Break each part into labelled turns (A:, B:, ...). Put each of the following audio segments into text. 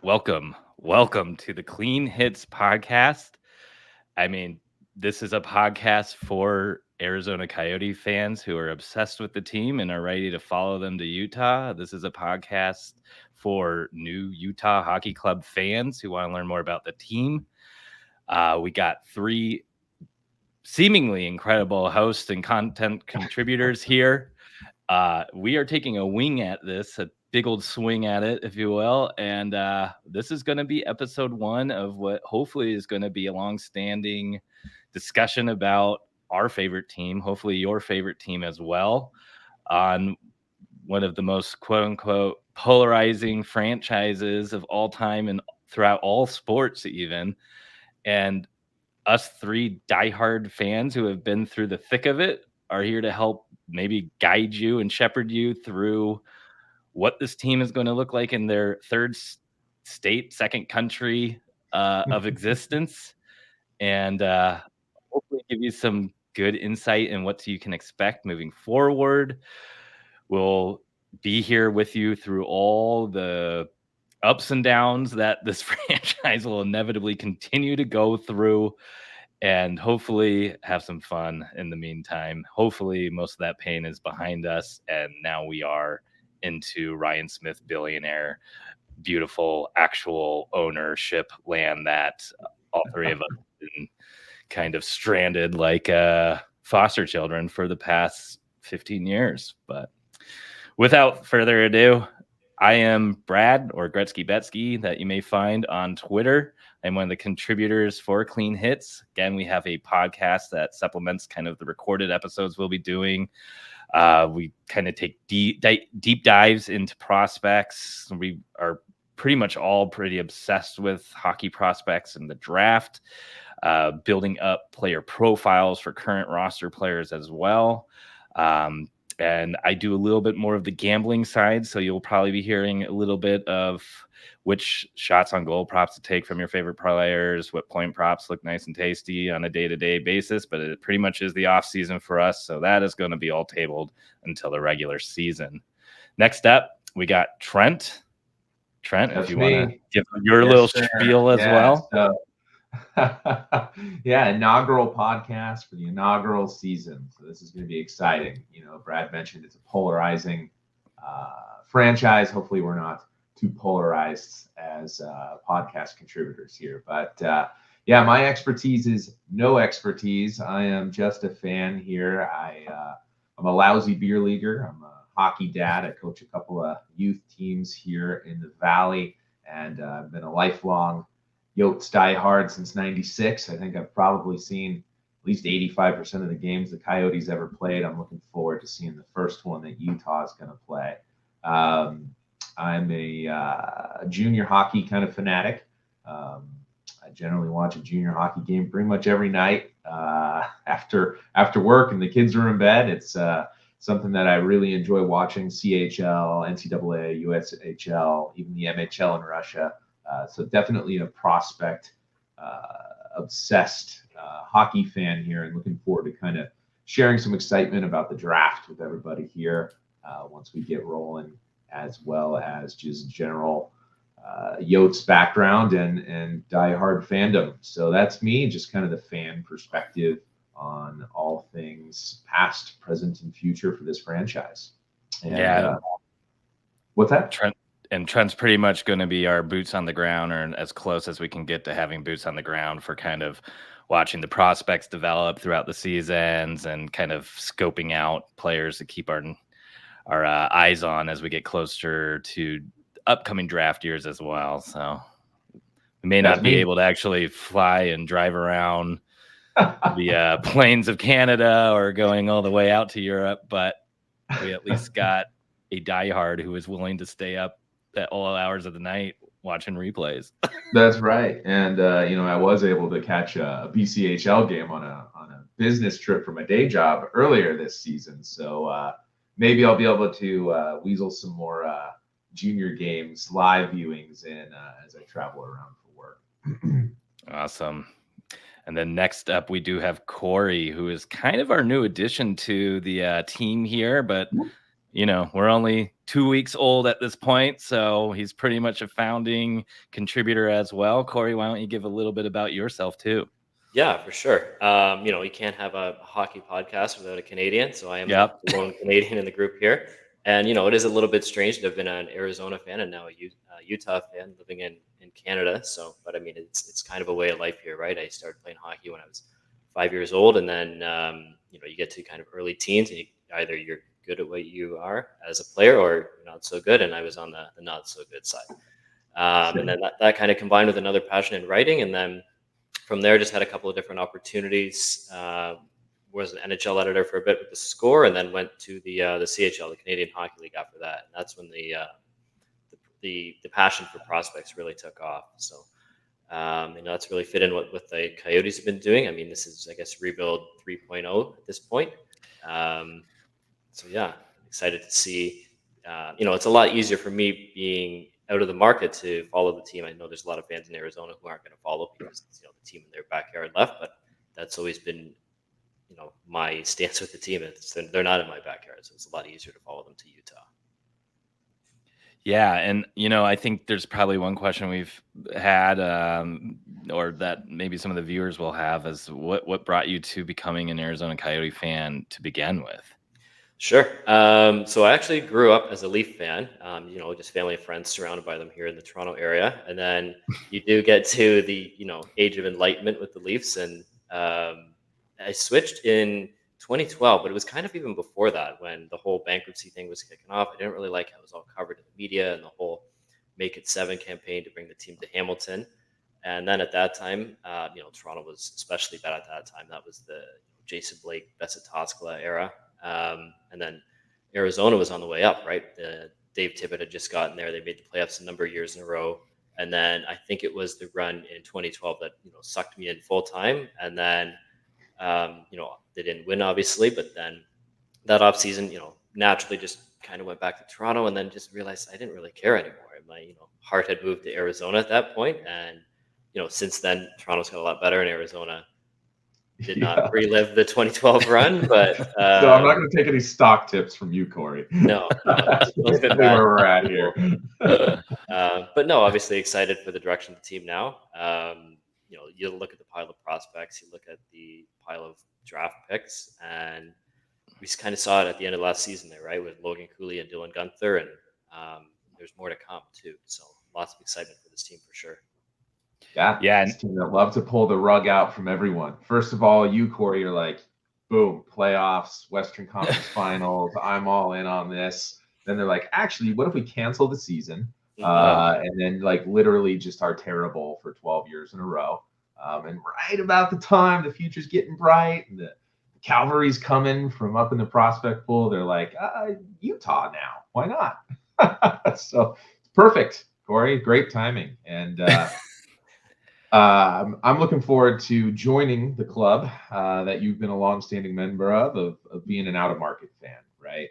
A: Welcome to the Clean Hits podcast. I mean, this is a podcast for Arizona Coyote fans who are obsessed with the team and are ready to follow them to Utah. This is a podcast for new Utah Hockey Club fans who want to learn more about the team. We got three seemingly incredible hosts and content contributors here. We are taking a wing at this, a big old swing at it, if you will. And this is going to be episode 1 of what hopefully is going to be a long-standing discussion about our favorite team, hopefully your favorite team as well, on one of the most quote-unquote polarizing franchises of all time and throughout all sports even. And us three diehard fans who have been through the thick of it are here to help maybe guide you and shepherd you through what this team is going to look like in their third state, second country of existence, and hopefully give you some good insight in what you can expect moving forward. We'll be here with you through all the ups and downs that this franchise will inevitably continue to go through, and hopefully have some fun in the meantime. Hopefully most of that pain is behind us, and now we are into Ryan Smith billionaire, beautiful actual ownership land that all three of us have been kind of stranded like foster children for the past 15 years. But without further ado, I am Brad, or Gretzky Betsky, that you may find on Twitter. I'm one of the contributors for Clean Hits. Again, we have a podcast that supplements kind of the recorded episodes we'll be doing. We kind of take deep dives into prospects. We are pretty much all pretty obsessed with hockey prospects and the draft, building up player profiles for current roster players as well. And I do a little bit more of the gambling side, so you'll probably be hearing a little bit of which shots on goal props to take from your favorite players, what point props look nice and tasty on a day-to-day basis, but it pretty much is the offseason for us, so that is going to be all tabled until the regular season. Next up, we got Trent. Trent,
B: That's
A: if you
B: me.
A: want to give your
B: Yes,
A: little
B: sir.
A: spiel as well.
B: So, yeah, inaugural podcast for the inaugural season. So this is going to be exciting. You know, Brad mentioned it's a polarizing franchise. Hopefully, we're not too polarized as podcast contributors here. But yeah, my expertise is no expertise. I am just a fan here. I'm a lousy beer leaguer. I'm a hockey dad. I coach a couple of youth teams here in the Valley, and I've been a lifelong Yotes diehard since '96. I think I've probably seen at least 85% of the games the Coyotes ever played. I'm looking forward to seeing the first one that Utah is going to play. I'm a junior hockey kind of fanatic. I generally watch a junior hockey game pretty much every night after work and the kids are in bed. It's something that I really enjoy watching. CHL, NCAA, USHL, even the MHL in Russia. So definitely a prospect obsessed hockey fan here, and looking forward to kind of sharing some excitement about the draft with everybody here once we get rolling, as well as just general Yotes background and diehard fandom. So that's me, just kind of the fan perspective on all things past, present, and future for this franchise. And,
A: Yeah.
B: What's that?
A: Trent's pretty much going to be our boots on the ground, or as close as we can get to having boots on the ground for kind of watching the prospects develop throughout the seasons and kind of scoping out players to keep our eyes on as we get closer to upcoming draft years as well. So we may not be able to actually fly and drive around the plains of Canada or going all the way out to Europe, but we at least got a diehard who is willing to stay up at all hours of the night watching replays.
B: That's right. And I was able to catch a BCHL game on a business trip for my day job earlier this season. So maybe I'll be able to weasel some more junior games, live viewings in as I travel around for work.
A: Awesome. And then next up, we do have Corey, who is kind of our new addition to the team here, but we're only 2 weeks old at this point, so he's pretty much a founding contributor as well. Corey, why don't you give a little bit about yourself too?
C: Yeah, for sure. You can't have a hockey podcast without a Canadian, so I am the
A: Yep.
C: lone Canadian in the group here. And it is a little bit strange to have been an Arizona fan and now a Utah fan living in Canada. So, but I mean, it's kind of a way of life here, right? I started playing hockey when I was 5 years old, and then you get to kind of early teens, and either you're good at what you are as a player, or you're not so good. And I was on the not so good side. And then that kind of combined with another passion in writing, and then from there, just had a couple of different opportunities. Was an NHL editor for a bit with the Score, and then went to the CHL, the Canadian Hockey League, after that. And that's when the passion for prospects really took off. So that's really fit in what the Coyotes have been doing. I mean, this is, I guess, rebuild 3.0 at this point. So yeah, I'm excited to see. It's a lot easier for me being out of the market to follow the team. I know there's a lot of fans in Arizona who aren't going to follow because it's, the team in their backyard left, but that's always been, my stance with the team. They're not in my backyard, so it's a lot easier to follow them to Utah.
A: Yeah, and I think there's probably one question we've had, or that maybe some of the viewers will have, is what brought you to becoming an Arizona Coyote fan to begin with?
C: Sure. So I actually grew up as a Leaf fan, just family and friends surrounded by them here in the Toronto area. And then you do get to the, age of enlightenment with the Leafs. And I switched in 2012, but it was kind of even before that when the whole bankruptcy thing was kicking off. I didn't really like how it was all covered in the media and the whole Make It 7 campaign to bring the team to Hamilton. And then at that time, Toronto was especially bad at that time. That was the Jason Blake, Bessa Toskala era. And then Arizona was on the way up, right? Dave Tippett had just gotten there. They made the playoffs a number of years in a row. And then I think it was the run in 2012 that, sucked me in full time. And then, they didn't win, obviously, but then that offseason, naturally just kind of went back to Toronto, and then just realized I didn't really care anymore. My, heart had moved to Arizona at that point. And, since then, Toronto's got a lot better, and Arizona did not relive the 2012 run, but
B: so I'm not going to take any stock tips from you, Corey.
C: No,
B: that's where we're at here.
C: But no, obviously excited for the direction of the team now. You look at the pile of prospects, you look at the pile of draft picks, and we kind of saw it at the end of last season there, right, with Logan Cooley and Dylan Guenther, and there's more to come too. So lots of excitement for this team for sure.
B: Yeah. This team that love to pull the rug out from everyone. First of all, you, Corey, you're like, boom, playoffs, Western Conference Finals. I'm all in on this. Then they're like, actually, what if we cancel the season? And then literally just are terrible for 12 years in a row. And right about the time the future's getting bright and the cavalry's coming from up in the prospect pool, they're like, Utah now. Why not? So it's perfect, Corey. Great timing. And I'm looking forward to joining the club that you've been a longstanding member of being an out-of-market fan, right?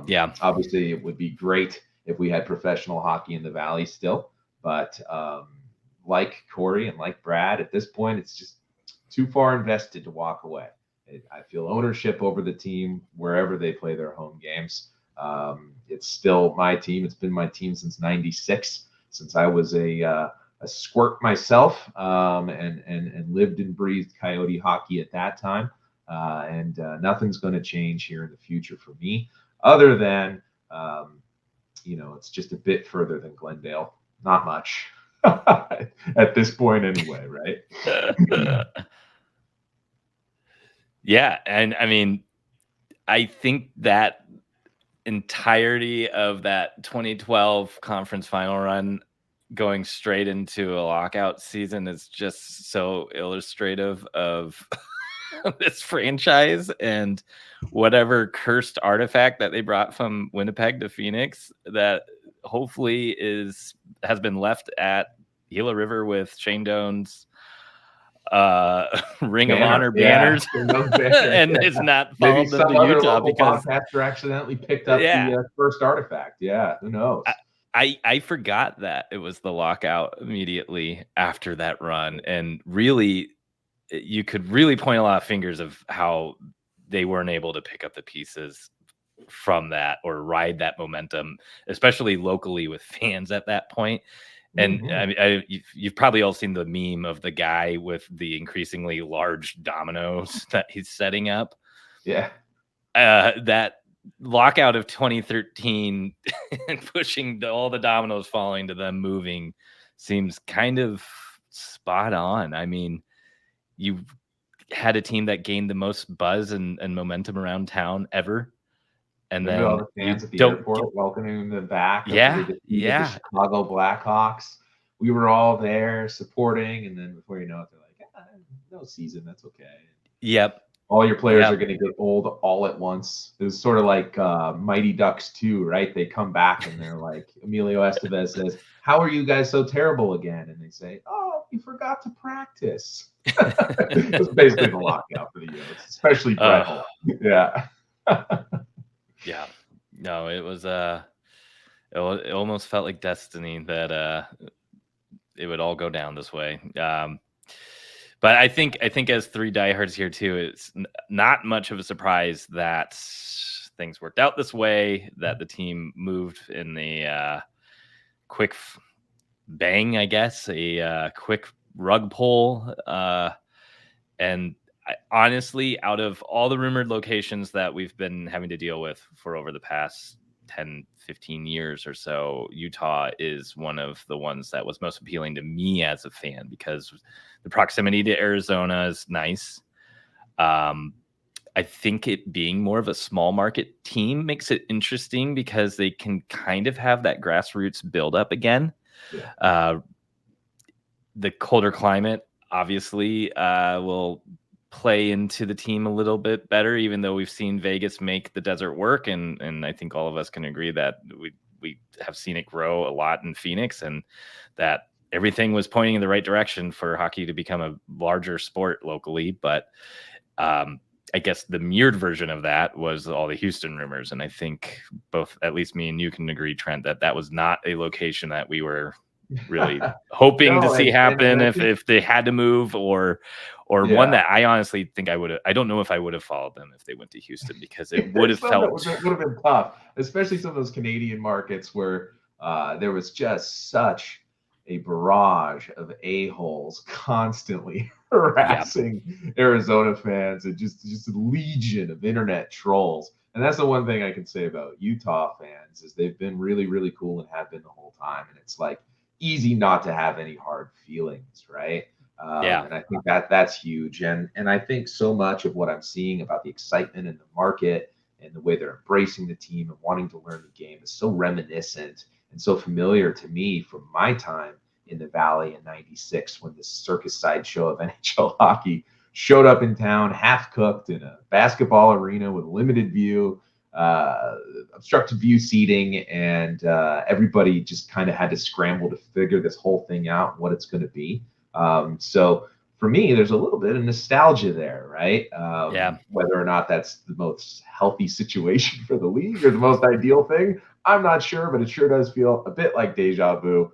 A: Yeah.
B: Obviously, it would be great if we had professional hockey in the Valley still, but like Corey and like Brad, at this point, it's just too far invested to walk away. I feel ownership over the team wherever they play their home games. It's still my team. It's been my team since '96, since I was a squirt myself, and lived and breathed Coyote hockey at that time. And nothing's going to change here in the future for me, other than, it's just a bit further than Glendale. Not much at this point anyway, right?
A: Yeah. And I mean, I think that entirety of that 2012 conference final run going straight into a lockout season is just so illustrative of this franchise and whatever cursed artifact that they brought from Winnipeg to Phoenix that hopefully has been left at Gila River with Shane Doan's Ring of Honor banners, and it's not followed them to Utah because
B: podcaster accidentally picked up the first artifact. Yeah, who knows?
A: I forgot that it was the lockout immediately after that run, and really, you could really point a lot of fingers of how they weren't able to pick up the pieces from that or ride that momentum, especially locally with fans at that point. And I mean, you've probably all seen the meme of the guy with the increasingly large dominoes that he's setting up.
B: Yeah.
A: That lockout of 2013 and pushing all the dominoes falling to them moving seems kind of spot on. I mean, you had a team that gained the most buzz and momentum around town ever. And
B: Remember all
A: then
B: the
A: you
B: fans at the
A: don't
B: airport welcoming them back after
A: Yeah,
B: they defeated the
A: yeah.
B: Chicago Blackhawks? We were all there supporting, and then before you know it, they're like, no season, that's okay.
A: Yep.
B: All your players are going to get old all at once. It was sort of like Mighty Ducks 2, right? They come back and they're like, Emilio Estevez says, "How are you guys so terrible again?" And they say, "Oh, you forgot to practice." It was basically the lockout for the Yotes, especially Brett Hull. Yeah.
A: Yeah. No, it was it almost felt like destiny that it would all go down this way. But I think as three diehards here too, it's not much of a surprise that things worked out this way, that the team moved in the quick bang, I guess, a quick rug pull. And honestly, out of all the rumored locations that we've been having to deal with for over the past 10, 15 years or so, Utah is one of the ones that was most appealing to me as a fan because the proximity to Arizona is nice. I think it being more of a small market team makes it interesting because they can kind of have that grassroots build up again.
B: Yeah.
A: The colder climate obviously will play into the team a little bit better, even though we've seen Vegas make the desert work. And I think all of us can agree that we have seen it grow a lot in Phoenix and that everything was pointing in the right direction for hockey to become a larger sport locally. But I guess the mirrored version of that was all the Houston rumors. And I think both, at least me and you can agree, Trent, that was not a location that we were really hoping to see happen if they had to move or one that I honestly think I don't know if I would have followed them if they went to Houston because it would have felt
B: it would have been tough, especially some of those Canadian markets where there was just such a barrage of a-holes constantly harassing Arizona fans and just a legion of internet trolls. And that's the one thing I can say about Utah fans is they've been really, really cool and have been the whole time. And it's like easy not to have any hard feelings, right? And I think that's huge. And I think so much of what I'm seeing about the excitement in the market and the way they're embracing the team and wanting to learn the game is so reminiscent and so familiar to me from my time in the Valley in '96 when this circus sideshow of NHL hockey showed up in town, half cooked in a basketball arena with limited view, obstructed view seating, and everybody just kind of had to scramble to figure this whole thing out, what it's going to be. So for me, there's a little bit of nostalgia there, right? Whether or not that's the most healthy situation for the league or the most ideal thing, I'm not sure, but it sure does feel a bit like deja vu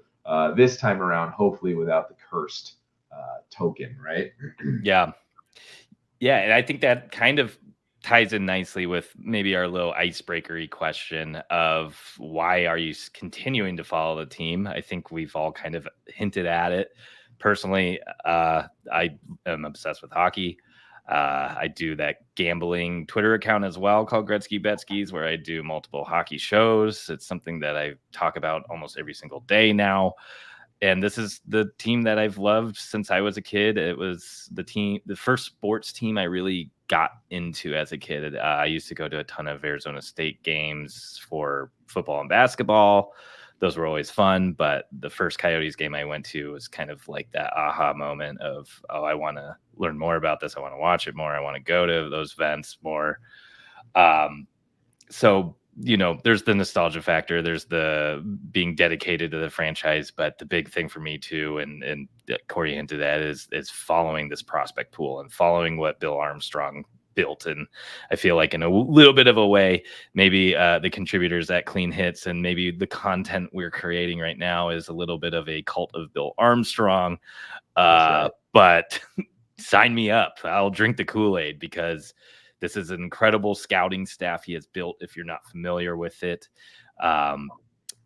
B: this time around, hopefully without the cursed token, right?
A: Yeah. And I think that kind of ties in nicely with maybe our little icebreakery question of why are you continuing to follow the team? I think we've all kind of hinted at it. Personally, I am obsessed with hockey. I do that gambling Twitter account as well called Gretzky Betskis, where I do multiple hockey shows. It's something that I talk about almost every single day now. And this is the team that I've loved since I was a kid. It was the first sports team I really got into as a kid. I used to go to a ton of Arizona State games for football and basketball. Those were always fun, but the first Coyotes game I went to was kind of like that aha moment of, oh, I want to learn more about this. I want to watch it more. I want to go to those events more. So, there's the nostalgia factor. There's the being dedicated to the franchise. But the big thing for me too, and Corey hinted at, is following this prospect pool and following what Bill Armstrong built. And I feel like in a little bit of a way, maybe the contributors at Clean Hits and maybe the content we're creating right now is a little bit of a cult of Bill Armstrong. But sign me up. I'll drink the Kool-Aid because This is an incredible scouting staff he has built. If you're not familiar with it,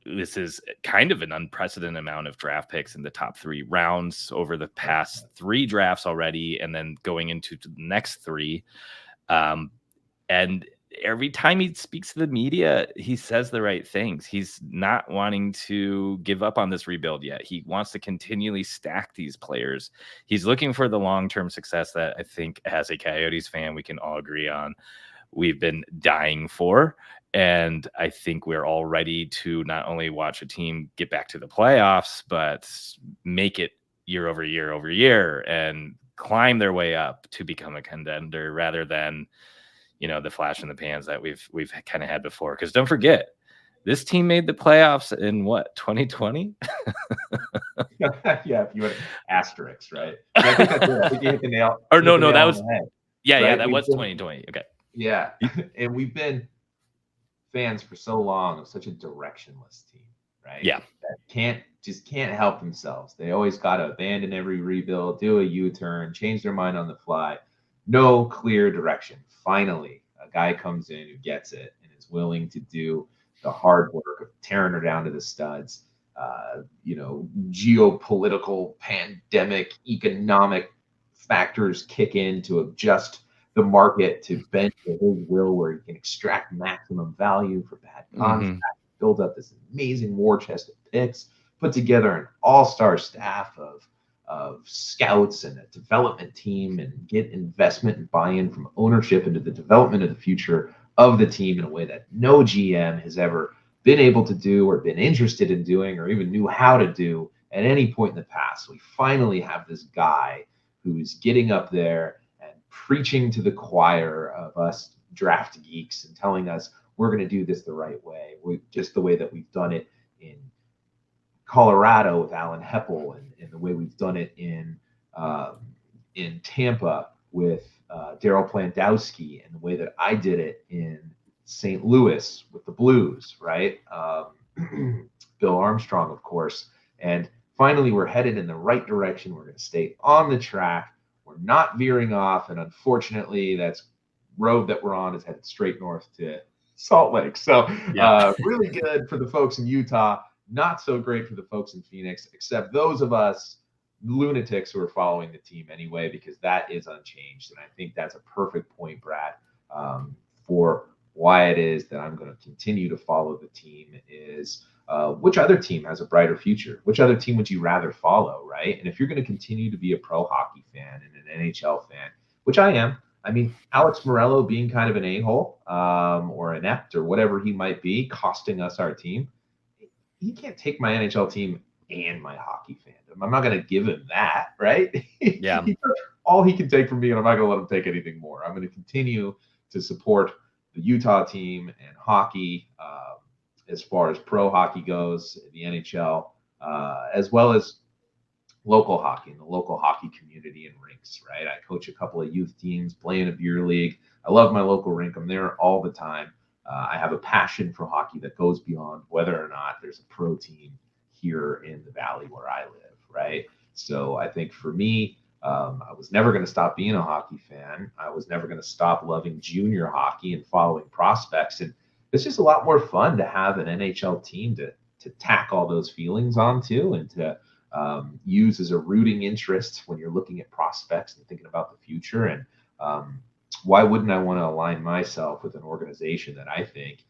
A: this is kind of an unprecedented amount of draft picks in the top 3 rounds over the past 3 drafts already, and then going into the next 3. And every time he speaks to the media, he says the right things. He's not wanting to give up on this rebuild yet. He wants to continually stack these players. He's looking for the long-term success that I think, as a Coyotes fan, we can all agree on we've been dying for. And I think we're all ready to not only watch a team get back to the playoffs, but make it year over year over year and climb their way up to become a contender rather than, the flash in the pans that we've kind of had before. Because don't forget, this team made the playoffs in what, 2020?
B: Yeah, if you want asterisks, right? I think that's it. I think you hit the nail.
A: Or no, that was
B: head,
A: yeah,
B: right?
A: that was 2020. Okay.
B: Yeah, and we've been fans for so long of such a directionless team, right?
A: Yeah.
B: That can't help themselves. They always got to abandon every rebuild, do a U-turn, change their mind on the fly. No clear direction. Finally, a guy comes in who gets it and is willing to do the hard work of tearing her down to the studs. Geopolitical, pandemic, economic factors kick in to adjust the market to bend to his will, where he can extract maximum value for bad contracts, build up this amazing war chest of picks, put together an all-star staff of scouts and a development team, and get investment and buy-in from ownership into the development of the future of the team in a way that no GM has ever been able to do or been interested in doing or even knew how to do at any point in the past. We finally have this guy who's getting up there and preaching to the choir of us draft geeks and telling us we're going to do this the right way, just the way that we've done it in Colorado with Alan Heppel, and the way we've done it in Tampa with Daryl Plandowski, and the way that I did it in St. Louis with the Blues, right? Bill Armstrong, of course. And finally, we're headed in the right direction. We're going to stay on the track. We're not veering off. And unfortunately, that's road that we're on is headed straight north to Salt Lake. So really good for the folks in Utah. Not so great for the folks in Phoenix, except those of us lunatics who are following the team anyway, because that is unchanged. And I think that's a perfect point, Brad, for why it is that I'm going to continue to follow the team is which other team has a brighter future? Which other team would you rather follow, right? And if you're going to continue to be a pro hockey fan and an NHL fan, which I am, I mean, Alex Morello being kind of an a-hole or inept or whatever he might be, costing us our team, he can't take my NHL team and my hockey fandom. I'm not going to give him that, right?
A: Yeah.
B: All he can take from me, and I'm not going to let him take anything more. I'm going to continue to support the Utah team and hockey as far as pro hockey goes, the NHL, as well as local hockey and the local hockey community and rinks, right? I coach a couple of youth teams, play in a beer league. I love my local rink. I'm there all the time. I have a passion for hockey that goes beyond whether or not there's a pro team here in the valley where I live, right? So I think for me, I was never going to stop being a hockey fan. I was never going to stop loving junior hockey and following prospects. And it's just a lot more fun to have an NHL team to tack all those feelings onto and to use as a rooting interest when you're looking at prospects and thinking about the future. And why wouldn't I want to align myself with an organization that I think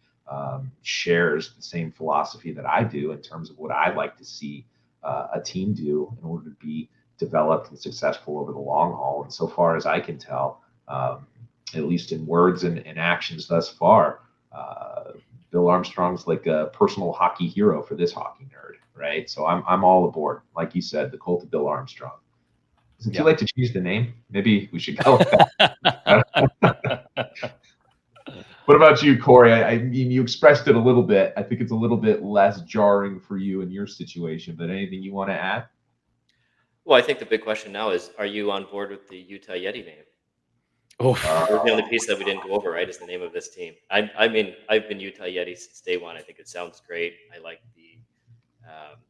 B: shares the same philosophy that I do in terms of what I'd like to see a team do in order to be developed and successful over the long haul? And so far as I can tell, at least in words and actions thus far, Bill Armstrong's like a personal hockey hero for this hockey nerd, right? So I'm all aboard. Like you said, the cult of Bill Armstrong. Is it too late to change the name? Maybe we should go with that. What about you, Corey? I mean, you expressed it a little bit. I think it's a little bit less jarring for you in your situation, but anything you want to add?
C: Well, I think the big question now is, are you on board with the Utah Yeti name?
A: Oh,
C: the only piece that we didn't go over, right, is the name of this team. I mean, I've been Utah Yeti since day one. I think it sounds great. I like the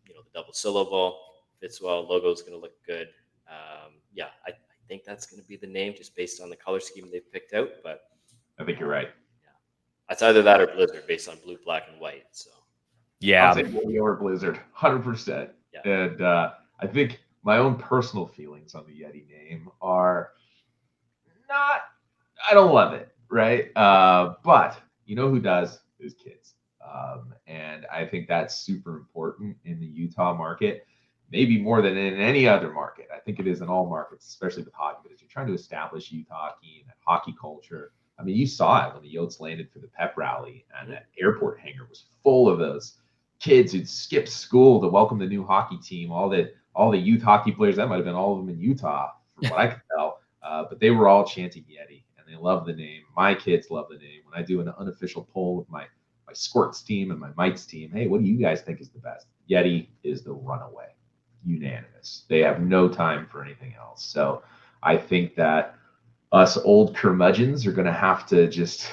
C: the double syllable fits well. Logo's going to look good. I think that's going to be the name just based on the color scheme they've picked out. But
B: I think you're right.
C: It's either that or Blizzard based on blue, black, and white. So
B: I'll take Yeti over Blizzard, 100%.
C: Yeah.
B: And I think my own personal feelings on the Yeti name are not, I don't love it, right? But you know who does is kids. And I think that's super important in the Utah market, maybe more than in any other market. I think it is in all markets, especially with hockey, because you're trying to establish youth hockey and hockey culture. I mean, you saw it when the Yotes landed for the pep rally, and that airport hangar was full of those kids who'd skipped school to welcome the new hockey team. All the youth hockey players, that might have been all of them in Utah, from what I could tell. But they were all chanting Yeti, and they love the name. My kids love the name. When I do an unofficial poll with my Squirts team and my Mites team, hey, what do you guys think is the best? Yeti is the runaway, unanimous. They have no time for anything else. So I think that us old curmudgeons are going to have to just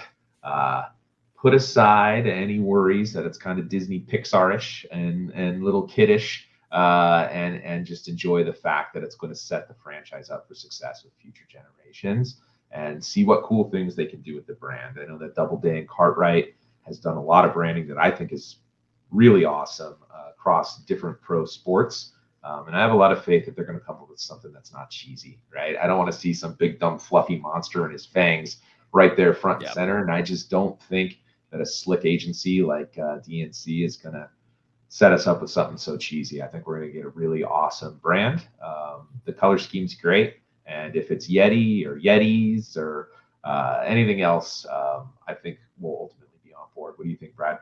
B: put aside any worries that it's kind of Disney Pixar-ish and little kiddish, and just enjoy the fact that it's going to set the franchise up for success with future generations and see what cool things they can do with the brand. I know that Doubleday and Cartwright has done a lot of branding that I think is really awesome across different pro sports. And I have a lot of faith that they're going to come up with something that's not cheesy, right? I don't want to see some big, dumb, fluffy monster and his fangs right there front and center. And I just don't think that a slick agency like DNC is going to set us up with something so cheesy. I think we're going to get a really awesome brand. The color scheme's great. And if it's Yeti or Yetis or anything else, I think we'll ultimately be on board. What do you think, Brad?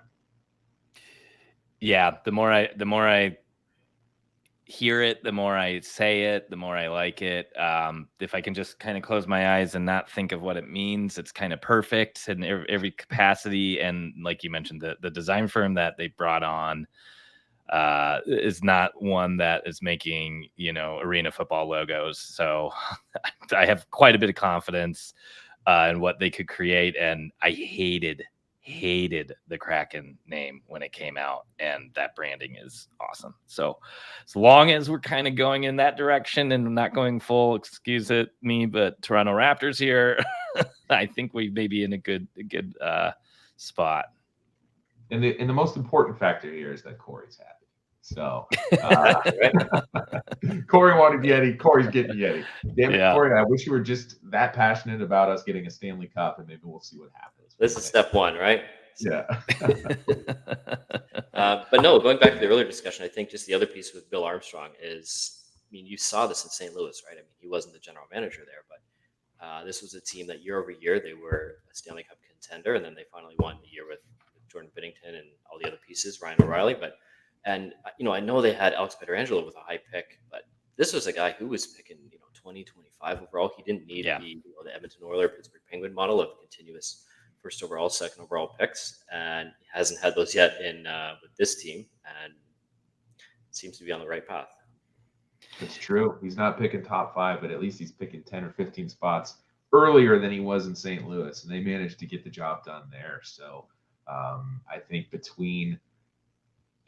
A: Yeah, the more I hear it, the more I say it, the more I like it. If I can just kind of close my eyes and not think of what it means, it's kind of perfect in every capacity. And like you mentioned, the design firm that they brought on is not one that is making, arena football logos. So I have quite a bit of confidence in what they could create. And I hated the Kraken name when it came out, and that branding is awesome. So as long as we're kind of going in that direction and not going full, excuse me, but Toronto Raptors here, I think we may be in a good spot.
B: And the most important factor here is that Corey's happy. So Corey wanted Yeti. Corey's getting Yeti. Damn it, Corey! I wish you were just that passionate about us getting a Stanley Cup, and maybe we'll see what happens.
C: This is step one, right?
B: Yeah.
C: But no, going back to the earlier discussion, I think just the other piece with Bill Armstrong is, you saw this in St. Louis, right? He wasn't the general manager there, but this was a team that year over year they were a Stanley Cup contender, and then they finally won the year with Jordan Binnington and all the other pieces, Ryan O'Reilly. And I know they had Alex Pietrangelo with a high pick, but this was a guy who was picking 20, 25 overall. He didn't need the Edmonton Oilers, Pittsburgh Penguin model of continuous first overall, second overall picks, and he hasn't had those yet with this team, and seems to be on the right path.
B: It's true. He's not picking top 5, but at least he's picking 10 or 15 spots earlier than he was in St. Louis, and they managed to get the job done there. So I think between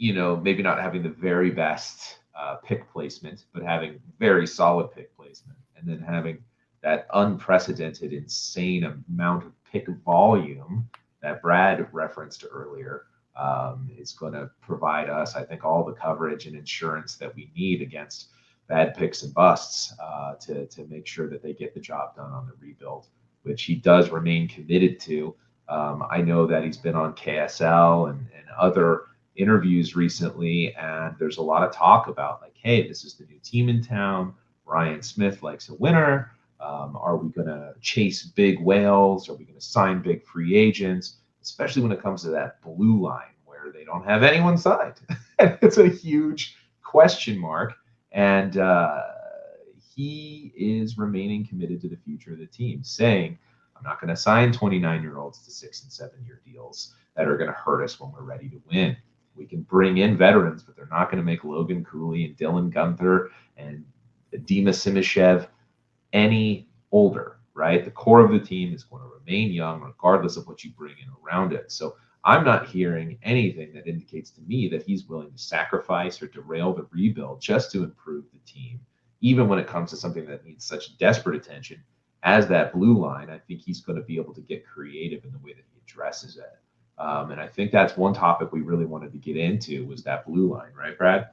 B: maybe not having the very best pick placement, but having very solid pick placement, and then having that unprecedented, insane amount of pick volume that Brad referenced earlier, is going to provide us, I think, all the coverage and insurance that we need against bad picks and busts to make sure that they get the job done on the rebuild, which he does remain committed to. I know that he's been on KSL and other interviews recently, and there's a lot of talk about hey, this is the new team in town. Ryan Smith likes a winner. Are we going to chase big whales? Are we going to sign big free agents? Especially when it comes to that blue line where they don't have anyone signed. It's a huge question mark. And he is remaining committed to the future of the team, saying, I'm not going to sign 29-year-olds to 6- and 7-year deals that are going to hurt us when we're ready to win. We can bring in veterans, but they're not going to make Logan Cooley and Dylan Gunther and Dima Simishev any older, right? The core of the team is going to remain young regardless of what you bring in around it. So I'm not hearing anything that indicates to me that he's willing to sacrifice or derail the rebuild just to improve the team, even when it comes to something that needs such desperate attention as that blue line, I think he's going to be able to get creative in the way that he addresses it. And I think that's one topic we really wanted to get into was that blue line, right, Brad?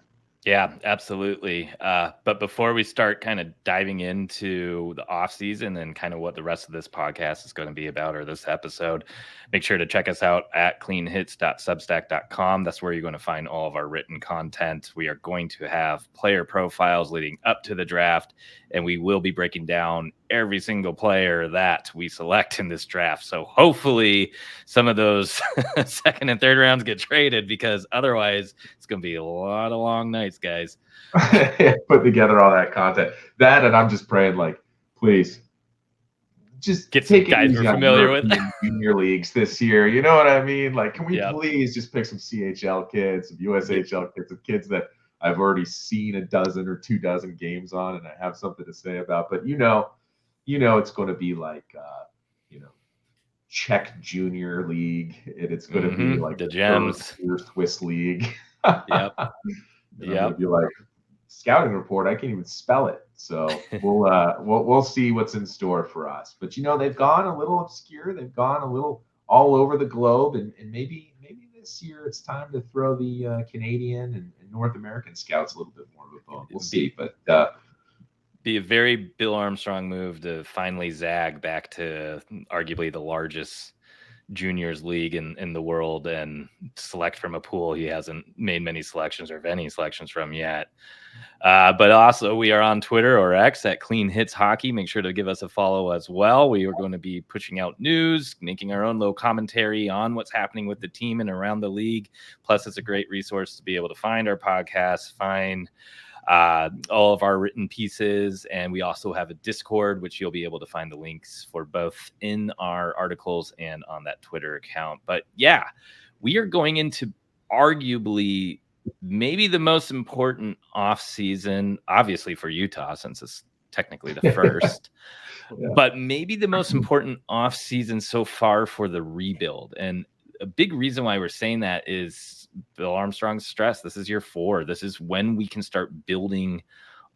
A: Yeah, absolutely. But before we start kind of diving into the off season and kind of what the rest of this podcast is going to be about, or this episode, make sure to check us out at cleanhits.substack.com. That's where you're going to find all of our written content. We are going to have player profiles leading up to the draft, and we will be breaking down every single player that we select in this draft. So hopefully some of those second and third rounds get traded, because otherwise it's going to be a lot of long nights, guys.
B: Put together all that content. That, and I'm just praying, like, please just
A: get some guys
B: we're
A: familiar with
B: junior leagues this year. You know what I mean? Like, can we please just pick some CHL kids, some USHL kids, some kids that I've already seen a dozen or 24 games on, and I have something to say about. But you know, it's going to be like, Czech Junior League, and it's going to be like
A: the Gems
B: Swiss League.
A: Yep.
B: I'm going to be like, scouting report, I can't even spell it. So we'll see what's in store for us. But they've gone a little obscure. They've gone a little all over the globe, and maybe this year it's time to throw the Canadian and North American scouts a little bit more of a bone. We'll see, but
A: be a very Bill Armstrong move to finally zag back to arguably the largest juniors league in the world and select from a pool he hasn't made many selections or any selections from yet. But also we are on Twitter or X at Clean Hits Hockey. Make sure to give us a follow as well. We are going to be pushing out news, making our own little commentary on what's happening with the team and around the league. Plus, it's a great resource to be able to find our podcast, find all of our written pieces, and we also have a Discord, which you'll be able to find the links for both in our articles and on that Twitter account. But yeah, we are going into arguably maybe the most important off season, obviously for Utah, since it's technically the first, but maybe the most important off season so far for the rebuild. And a big reason why we're saying that is Bill Armstrong's stress. This is year 4. This is when we can start building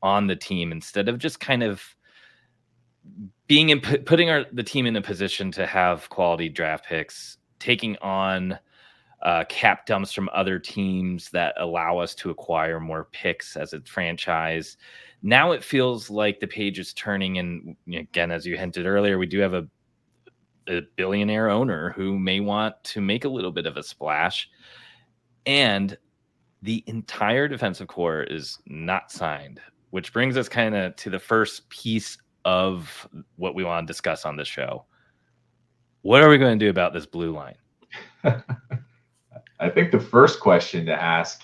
A: on the team instead of just kind of putting the team in a position to have quality draft picks, taking on cap dumps from other teams that allow us to acquire more picks as a franchise. Now it feels like the page is turning, and again, as you hinted earlier, we do have a billionaire owner who may want to make a little bit of a splash, and the entire defensive core is not signed, which brings us kind of to the first piece of what we want to discuss on this show. What are we going to do about this blue line?
B: I think the first question to ask,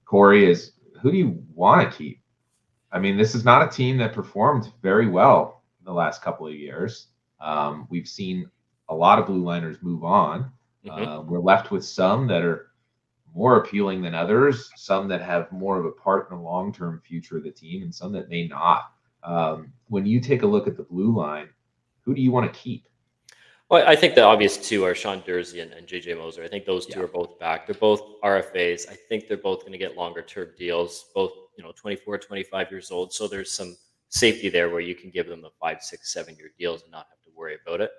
B: Corey, is who do you want to keep? I mean, this is not a team that performed very well in the last couple of years. We've seen a lot of blue liners move on. We're left with some that are more appealing than others, some that have more of a part in the long-term future of the team, and some that may not. When you take a look at the blue line, who do you want to keep?
C: Well, I think the obvious two are Sean Dursey and JJ Moser. I think those two are both back. They're both RFAs. I think they're both going to get longer term deals, both 24, 25 years old. So there's some safety there where you can give them the 5, 6, 7 year deals and not have to worry about it.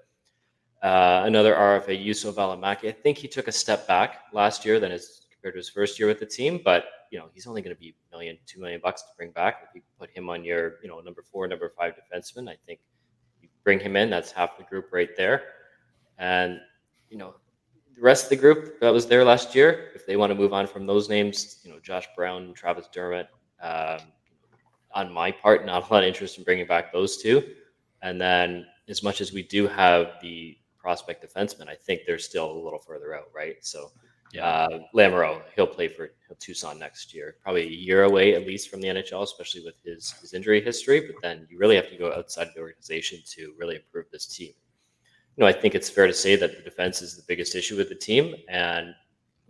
C: Another RFA, Yusuf Alamaki. I think he took a step back last year compared to his first year with the team, but he's only going to be $1 million, $2 million to bring back. If you put him on your number 4, number 5 defenseman, I think you bring him in. That's half the group right there. And the rest of the group that was there last year, if they want to move on from those names, Josh Brown, Travis Dermott, on my part, not a lot of interest in bringing back those two. And then as much as we do have the prospect defenseman, I think they're still a little further out, right? So Lamoureux, he'll play for Tucson next year, probably a year away at least from the NHL, especially with his injury history. But then you really have to go outside the organization to really improve this team. I think it's fair to say that the defense is the biggest issue with the team and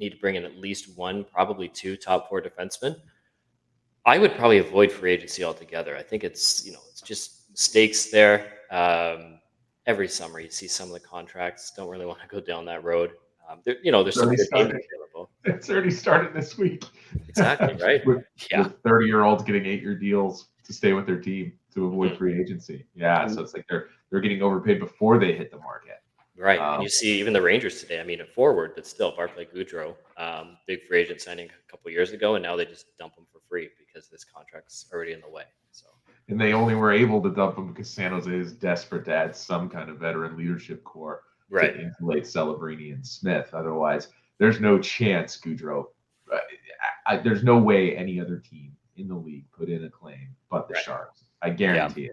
C: need to bring in at least 1, probably 2 top 4 defensemen. I would probably avoid free agency altogether. I think it's just mistakes there. Every summer you see some of the contracts. Don't really want to go down that road. There's some good names available.
B: It's already started this week.
C: Exactly, right?
B: with 30-year-olds getting 8-year deals to stay with their team. to avoid free agency. Yeah, so it's like they're getting overpaid before they hit the market.
C: Right, and you see even the Rangers today. I mean, a forward, but still, Barclay Goodrow, big free agent signing a couple years ago, and now they just dump him for free because this contract's already in the way. So,
B: and they only were able to dump him because San Jose is desperate to add some kind of veteran leadership core
C: right,
B: to insulate Celebrini and Smith. Otherwise, there's no chance Goudreau. There's no way any other team in the league put in a claim but the Sharks. I guarantee it.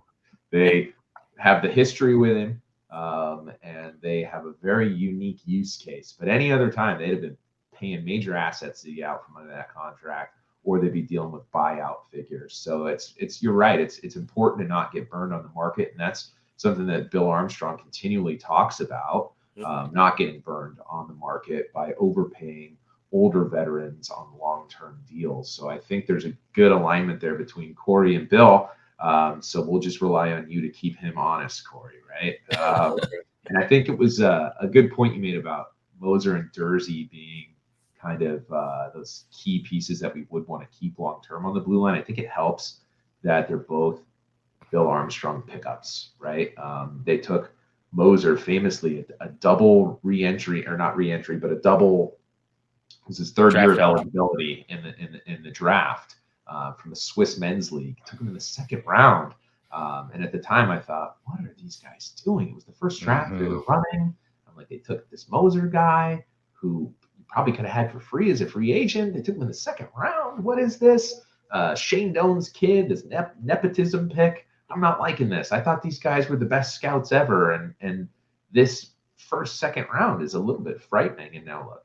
B: They have the history with him, and they have a very unique use case. But any other time, they'd have been paying major assets to get out from under that contract, or they'd be dealing with buyout figures. So you're right. It's important to not get burned on the market, and that's something that Bill Armstrong continually talks about, not getting burned on the market by overpaying older veterans on long-term deals. So I think there's a good alignment there between Corey and Bill. So we'll just rely on you to keep him honest, Corey, right? And I think it was a good point you made about Moser and Durzi being kind of those key pieces that we would want to keep long-term on the blue line. I think it helps that they're both Bill Armstrong pickups, right? They took Moser famously a double re-entry, or not re-entry, but a double. It was his third year of eligibility in the draft from the Swiss Men's League. Took him in the second round, and at the time I thought, what are these guys doing? It was the first draft they were running. I'm like, they took this Moser guy who you probably could have had for free as a free agent. They took him in the second round. What is this? Shane Doan's kid, this nepotism pick. I'm not liking this. I thought these guys were the best scouts ever, and this second round is a little bit frightening. And now look.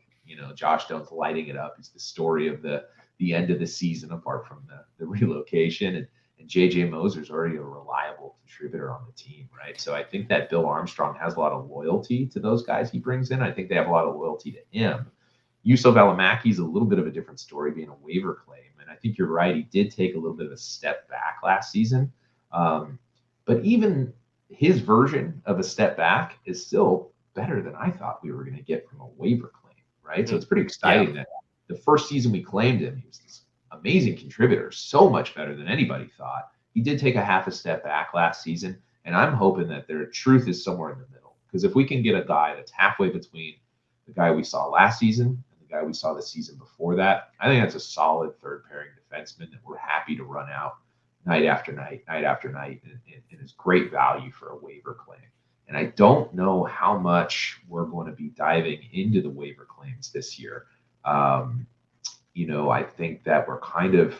B: Josh Doan's lighting it up. He's the story of the end of the season, apart from the relocation. And JJ Moser's already a reliable contributor on the team, right? So I think that Bill Armstrong has a lot of loyalty to those guys he brings in. I think they have a lot of loyalty to him. Yusuf Valimaki's a little bit of a different story, being a waiver claim. And I think you're right. He did take a little bit of a step back last season. But even his version of a step back is still better than I thought we were going to get from a waiver claim. Right. So it's pretty exciting that the first season we claimed him, he was this amazing contributor, so much better than anybody thought. He did take a half a step back last season, and I'm hoping that their truth is somewhere in the middle. Because if we can get a guy that's halfway between the guy we saw last season and the guy we saw the season before that, I think that's a solid third pairing defenseman that we're happy to run out night after night, and is great value for a waiver claim. And I don't know how much we're going to be diving into the waiver claims this year. I think that we're kind of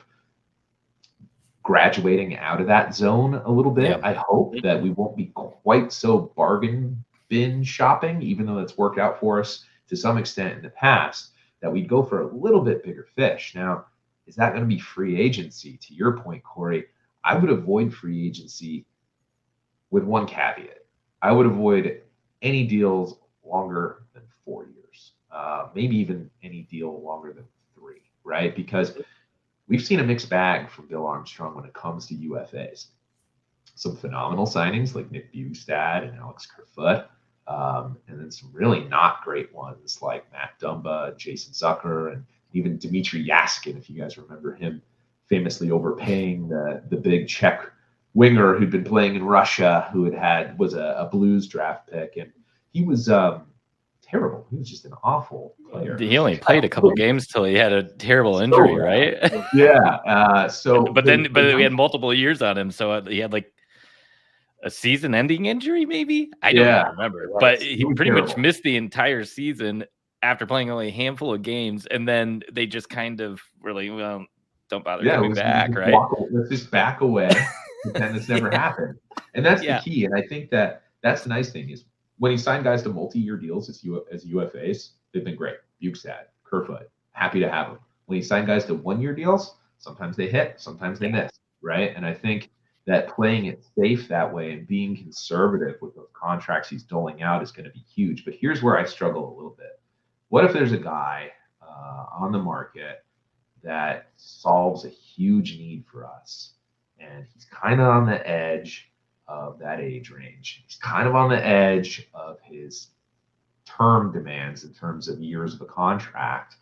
B: graduating out of that zone a little bit. Yeah. I hope that we won't be quite so bargain bin shopping, even though that's worked out for us to some extent in the past, that we'd go for a little bit bigger fish. Now, is that going to be free agency? To your point, Corey, I would avoid free agency with one caveat. I would avoid any deals longer than 4 years, maybe even any deal longer than 3, right? Because we've seen a mixed bag from Bill Armstrong when it comes to UFAs. Some phenomenal signings like Nick Bjugstad and Alex Kerfoot, and then some really not great ones like Matt Dumba, Jason Zucker, and even Dmitry Yaskin, if you guys remember him famously overpaying the big Czech winger who'd been playing in Russia, who was a Blues draft pick, and he was terrible. He was just an awful player.
A: He only played a couple games till he had a terrible injury, right?
B: Yeah.
A: But we had multiple years on him, so he had like a season-ending injury, maybe. I don't remember, but he pretty much missed the entire season after playing only a handful of games, and then they just kind of really don't bother coming back, right?
B: Let's just back away. Pretend this never happened. And that's the key. And I think that's the nice thing is when he signed guys to multi-year deals as UFAs, they've been great. Bjugstad, Kerfoot, happy to have them. When he signed guys to 1-year deals, sometimes they hit, sometimes they miss, right? And I think that playing it safe that way and being conservative with those contracts he's doling out is going to be huge. But here's where I struggle a little bit. What if there's a guy on the market that solves a huge need for us, and he's kind of on the edge of that age range. He's kind of on the edge of his term demands in terms of years of a contract.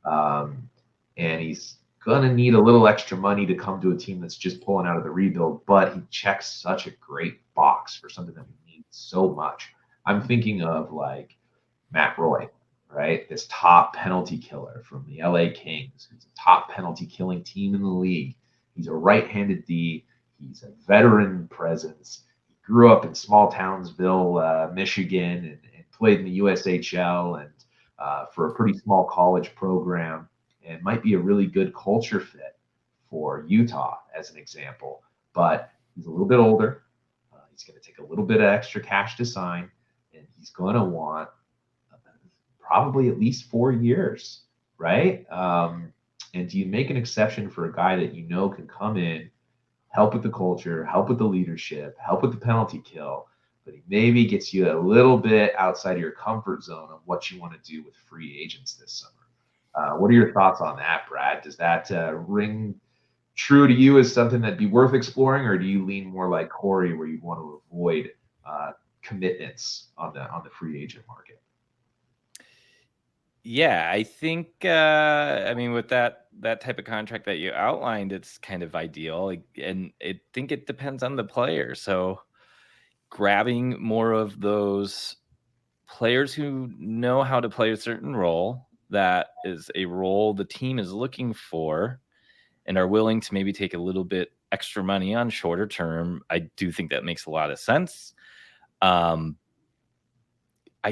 B: And he's gonna need a little extra money to come to a team that's just pulling out of the rebuild, but he checks such a great box for something that we need so much. I'm thinking of like Matt Roy, right? This top penalty killer from the LA Kings, who's a top penalty killing team in the league. He's a right-handed D. He's a veteran presence. He grew up in small Townsville, Michigan, and played in the USHL and for a pretty small college program, and might be a really good culture fit for Utah, as an example. But he's a little bit older. He's going to take a little bit of extra cash to sign, and he's going to want probably at least 4 years, right? And do you make an exception for a guy that you know can come in, help with the culture, help with the leadership, help with the penalty kill, but he maybe gets you a little bit outside of your comfort zone of what you want to do with free agents this summer? What are your thoughts on that, Brad? Does that ring true to you as something that'd be worth exploring, or do you lean more like Corey, where you want to avoid commitments on the free agent market?
A: Yeah, I think I mean, with that type of contract that you outlined, it's kind of ideal, and I think it depends on the player. So grabbing more of those players who know how to play a certain role, that is a role the team is looking for, and are willing to maybe take a little bit extra money on shorter term, I do think that makes a lot of sense. I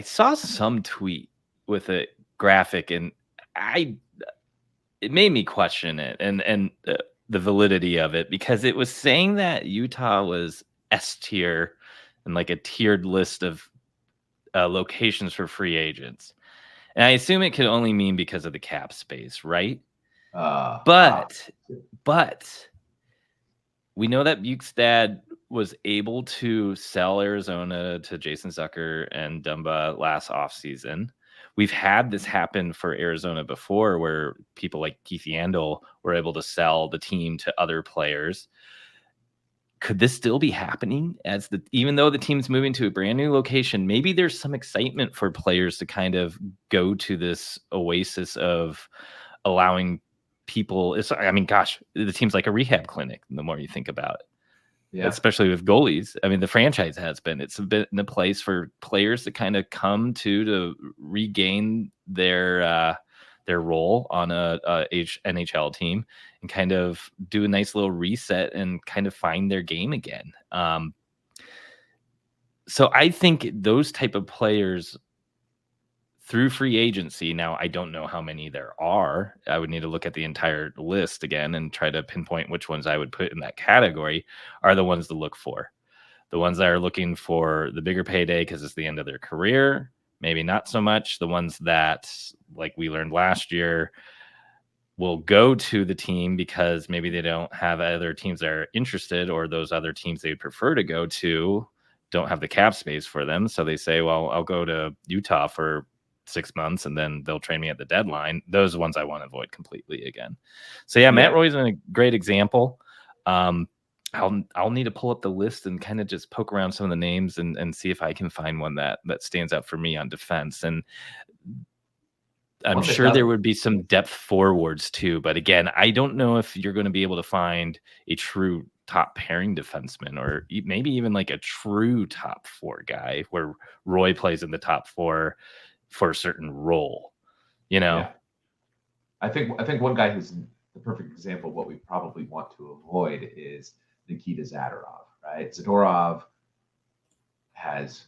A: saw some tweet with a graphic, and it made me question it and the validity of it, because it was saying that Utah was S tier and like a tiered list of locations for free agents. And I assume it could only mean because of the cap space, right? But we know that Bukestad was able to sell Arizona to Jason Zucker and Dumba last offseason. We've had this happen for Arizona before, where people like Keith Yandel were able to sell the team to other players. Could this still be happening even though the team's moving to a brand new location? Maybe there's some excitement for players to kind of go to this oasis of allowing people. The team's like a rehab clinic the more you think about it. Yeah. Especially with goalies. I mean, the franchise has been. It's been a place for players to kind of come to regain their role on a NHL team and kind of do a nice little reset and kind of find their game again. So I think those type of players through free agency. Now, I don't know how many there are. I would need to look at the entire list again and try to pinpoint which ones I would put in that category, are the ones to look for. The ones that are looking for the bigger payday because it's the end of their career, maybe not so much. The ones that, like we learned last year, will go to the team because maybe they don't have other teams that are interested, or those other teams they would prefer to go to don't have the cap space for them. So they say, well, I'll go to Utah for 6 months and then they'll train me at the deadline. Those are the ones I want to avoid completely again. So yeah, Matt Roy's a great example. I'll need to pull up the list and kind of just poke around some of the names and see if I can find one that stands out for me on defense. And I'm sure there would be some depth forwards too, but again, I don't know if you're going to be able to find a true top pairing defenseman, or maybe even like a true top four guy where Roy plays in the top four for a certain role,
B: Yeah. I think one guy who's the perfect example of what we probably want to avoid is Nikita Zadorov, right? Zadorov has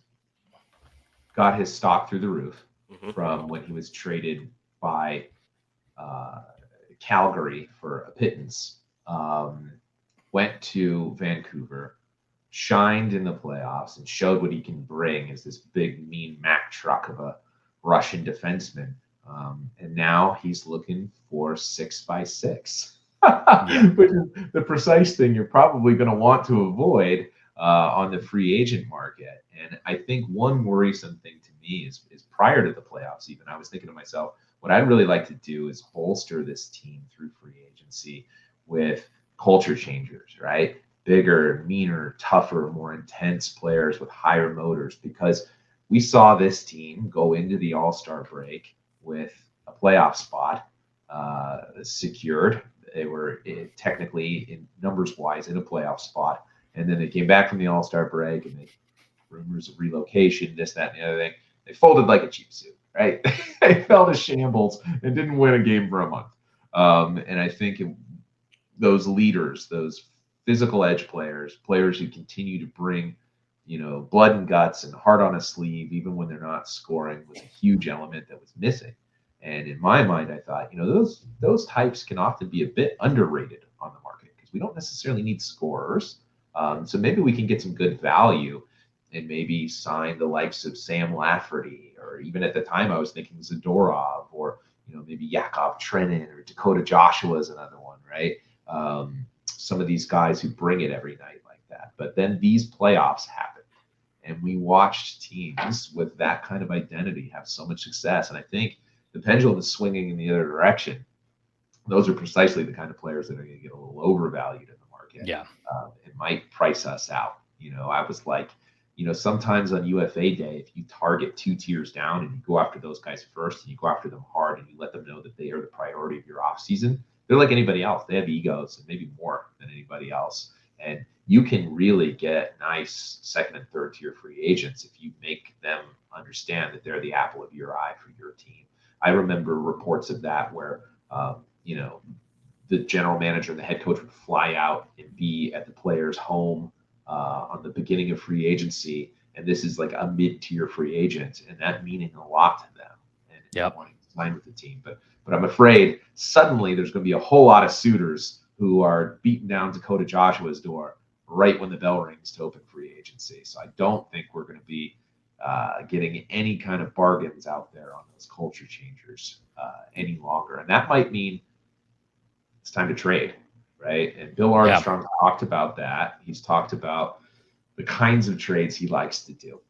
B: got his stock through the roof from when he was traded by Calgary for a pittance, went to Vancouver, shined in the playoffs, and showed what he can bring as this big, mean Mack truck of a Russian defenseman. And now he's looking for 6x6, which is the precise thing you're probably going to want to avoid on the free agent market. And I think one worrisome thing to me is prior to the playoffs, even, I was thinking to myself, what I'd really like to do is bolster this team through free agency with culture changers, right? Bigger, meaner, tougher, more intense players with higher motors, because we saw this team go into the All-Star break with a playoff spot secured They were technically, in numbers wise, in a playoff spot, and then they came back from the All-Star break, and they rumors of relocation, this, that, and the other thing. They folded like a cheap suit, right? They fell to shambles and didn't win a game for a month. And I think those leaders, those physical edge players who continue to bring, blood and guts and heart on a sleeve, even when they're not scoring, was a huge element that was missing. And in my mind, I thought, those types can often be a bit underrated on the market because we don't necessarily need scorers. So maybe we can get some good value and maybe sign the likes of Sam Lafferty, or even at the time I was thinking Zadorov, or maybe Yakov Trenin or Dakota Joshua is another one, right? Some of these guys who bring it every night like that. But then these playoffs happened, and we watched teams with that kind of identity have so much success. And I think the pendulum is swinging in the other direction. Those are precisely the kind of players that are going to get a little overvalued in the market.
A: Yeah.
B: It might price us out. I was like, sometimes on UFA day, if you target 2 tiers down and you go after those guys first and you go after them hard and you let them know that they are the priority of your offseason, they're like anybody else. They have egos and maybe more than anybody else. And you can really get nice second and third tier free agents if you make them understand that they're the apple of your eye for your team. I remember reports of that where, the general manager and the head coach would fly out and be at the player's home on the beginning of free agency. And this is like a mid-tier free agent, and that meaning a lot to them and wanting to sign with the team. But I'm afraid suddenly there's going to be a whole lot of suitors who are beating down Dakota Joshua's door right when the bell rings to open free agency. So I don't think we're going to be getting any kind of bargains out there on those culture changers any longer. And that might mean it's time to trade, right? And Bill Armstrong talked about that. He's talked about the kinds of trades he likes to do.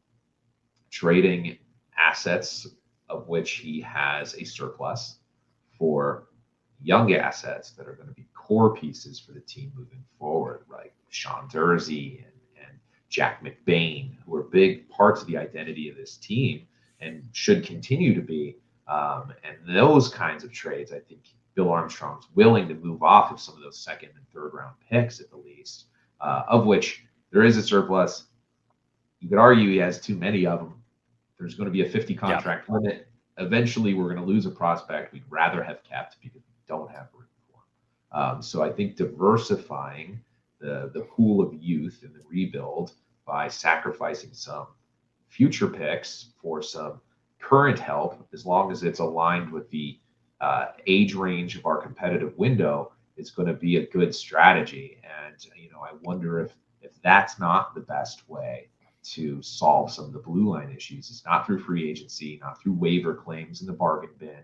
B: Trading assets of which he has a surplus for young assets that are going to be core pieces for the team moving forward, like Sean Dursey and Jack McBain, who are big parts of the identity of this team and should continue to be. And those kinds of trades, I think Bill Armstrong's willing to move off of some of those second and third round picks at the least, of which there is a surplus. You could argue he has too many of them. There's going to be a 50 contract limit. Eventually, we're going to lose a prospect we'd rather have kept because we don't have room for him. So I think diversifying the pool of youth in the rebuild by sacrificing some future picks for some current help, as long as it's aligned with the age range of our competitive window, is going to be a good strategy. And I wonder if that's not the best way to solve some of the blue line issues. It's not through free agency, not through waiver claims in the bargain bin,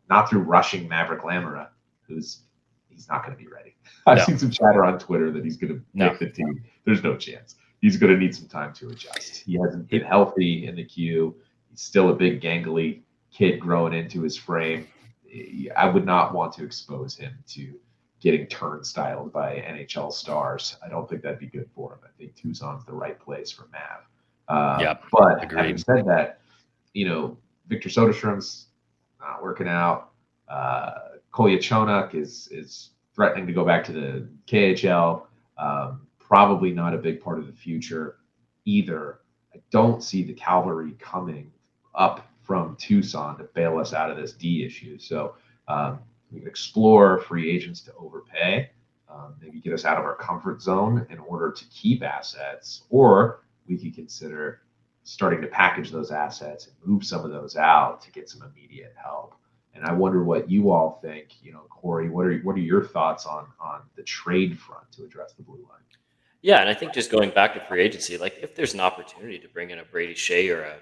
B: not through rushing Maverick Lamora, he's not going to be ready. I've seen some chatter on Twitter that he's going to make the team. There's no chance. He's going to need some time to adjust. He hasn't been healthy in the queue. He's still a big gangly kid growing into his frame. I would not want to expose him to getting turnstiled by NHL stars. I don't think that'd be good for him. I think Tucson's the right place for Mav. But agreed. Having said that, Victor Soderstrom's not working out. Kolya Chonuk is threatening to go back to the KHL. Probably not a big part of the future either. I don't see the cavalry coming up from Tucson to bail us out of this D issue. So we can explore free agents to overpay, maybe get us out of our comfort zone in order to keep assets, or we could consider starting to package those assets and move some of those out to get some immediate help. And I wonder what you all think, Corey, what are your thoughts on the trade front to address the blue line?
C: Yeah, and I think just going back to free agency, like if there's an opportunity to bring in a Brady Shea or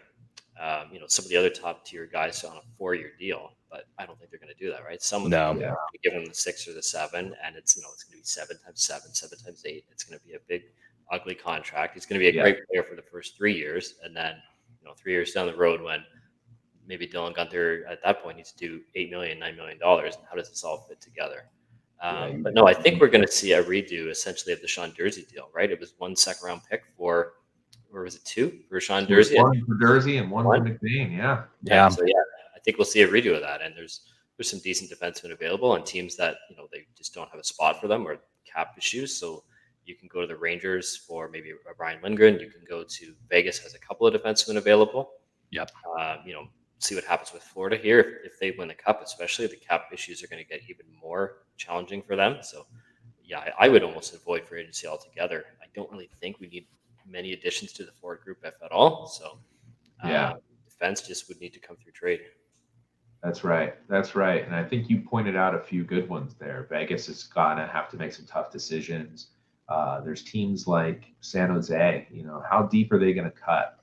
C: some of the other top tier guys on a 4-year deal, but I don't think they're going to do that, right? Someone's going to give them the 6 or the 7, and it's going to be 7 times 7, 7 times 8. It's going to be a big, ugly contract. He's going to be a great player for the first 3 years, and then 3 years down the road, when maybe Dylan Gunther at that point needs to do $8 million, $9 million, and how does this all fit together? But no, I think we're going to see a redo essentially of the Sean Dursey deal, right? It was 1 second round pick for, or was it 2 for Sean Dursey?
B: 1 for Dursey and 1 for McBain. So
C: I think we'll see a redo of that. And there's some decent defensemen available, and teams that they just don't have a spot for them or cap issues. So you can go to the Rangers for maybe a Brian Lindgren. You can go to Vegas, has a couple of defensemen available.
A: Yep.
C: See what happens with Florida here. If they win the cup, especially, the cap issues are going to get even more challenging for them. So, yeah, I would almost avoid free agency altogether. I don't really think we need many additions to the forward group, if at all. So, defense just would need to come through trade.
B: That's right. That's right. And I think you pointed out a few good ones there. Vegas is going to have to make some tough decisions. There's teams like San Jose. How deep are they going to cut?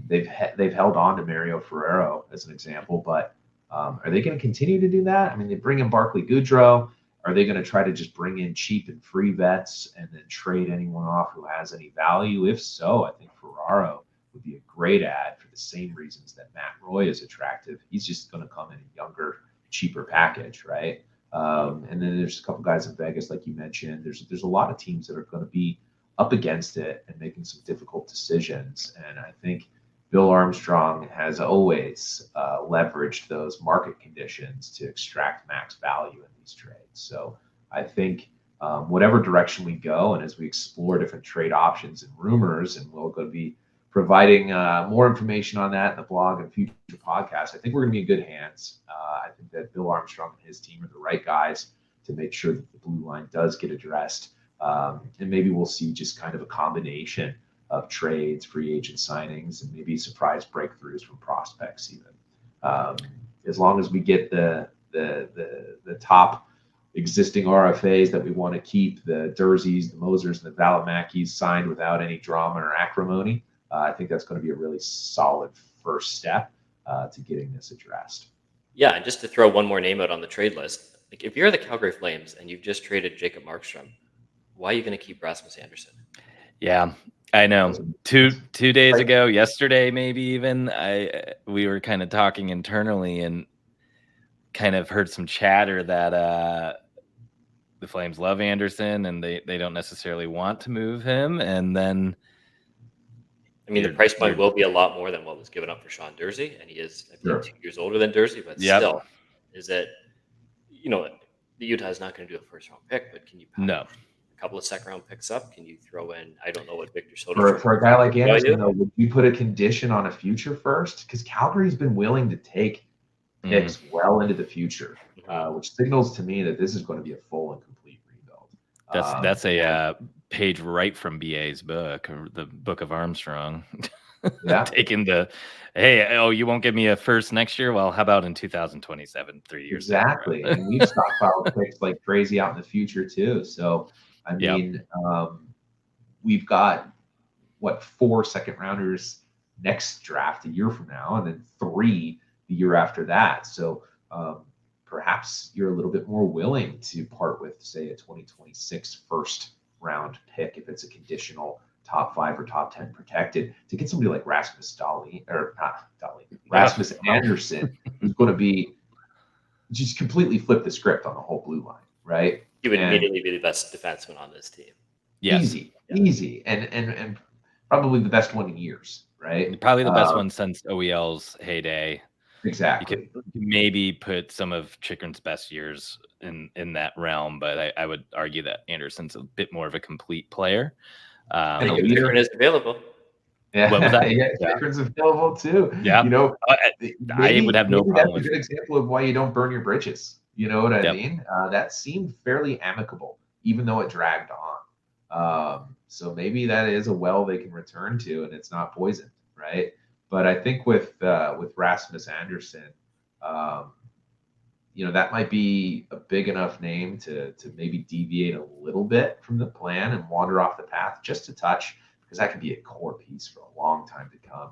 B: They've held on to Mario Ferrero as an example, but are they going to continue to do that? I mean, they bring in Barclay Goodrow. Are they going to try to just bring in cheap and free vets and then trade anyone off who has any value? If so, I think Ferraro would be a great add for the same reasons that Matt Roy is attractive. He's just going to come in a younger, cheaper package, right? And then there's a couple guys in Vegas, like you mentioned. There's a lot of teams that are going to be up against it and making some difficult decisions. And I think Bill Armstrong has always leveraged those market conditions to extract max value in these trades. So I think whatever direction we go, and as we explore different trade options and rumors, and we're going to be providing more information on that in the blog and future podcasts, I think we're going to be in good hands. I think that Bill Armstrong and his team are the right guys to make sure that the blue line does get addressed. And maybe we'll see just kind of a combination of trades, free agent signings, and maybe surprise breakthroughs from prospects even. As long as we get the top existing RFAs that we want to keep, the Durzees, the Mosers, and the Valimakis signed without any drama or acrimony, I think that's going to be a really solid first step to getting this addressed.
C: Yeah, and just to throw one more name out on the trade list, like if you're the Calgary Flames and you've just traded Jacob Markstrom, why are you going to keep Rasmus Anderson?
A: Yeah, I know. Two days ago, yesterday maybe even, we were kind of talking internally and kind of heard some chatter that the Flames love Anderson and they don't necessarily want to move him. And then,
C: I mean, the price point will be a lot more than what was given up for Sean Durzi, and he is, I think, 2 years older than Durzi, but still, is it, the Utah is not going to do a first-round pick, but can you pack a couple of second-round picks up? Can you throw in, I don't know what Victor Soder...
B: For a guy like Anderson, though, would you put a condition on a future first? Because Calgary's been willing to take picks well into the future, which signals to me that this is going to be a full and complete rebuild.
A: That's a page right from BA's book, or the Book of Armstrong. Taking you won't give me a first next year? Well, how about in 2027, 3 years?
B: Exactly. And we've stockpiled picks like crazy out in the future too. So, I mean, we've got 4 second rounders next draft a year from now, and then 3 the year after that. So perhaps you're a little bit more willing to part with, say, a 2026 first round pick if it's a conditional top 5 or top 10 protected, to get somebody like Rasmus Anderson, who's going to be just completely flip the script on the whole blue line, right?
C: He would immediately be the best defenseman on this team.
A: Yes.
B: Easy, and probably the best one in years, right?
A: Probably the best one since OEL's heyday.
B: Exactly.
A: You could maybe put some of Chikrin's best years in that realm, but I would argue that Anderson's a bit more of a complete player.
C: Chikrin is available.
B: Yeah,
A: what was that?
B: Chikrin's available too.
A: Yeah, I would have no problem with
B: that's a good example of why you don't burn your bridges. You know what I mean? That seemed fairly amicable, even though it dragged on. So maybe that is a well they can return to, and it's not poisoned, right? But I think with Rasmus Anderson, that might be a big enough name to maybe deviate a little bit from the plan and wander off the path just a touch, because that could be a core piece for a long time to come.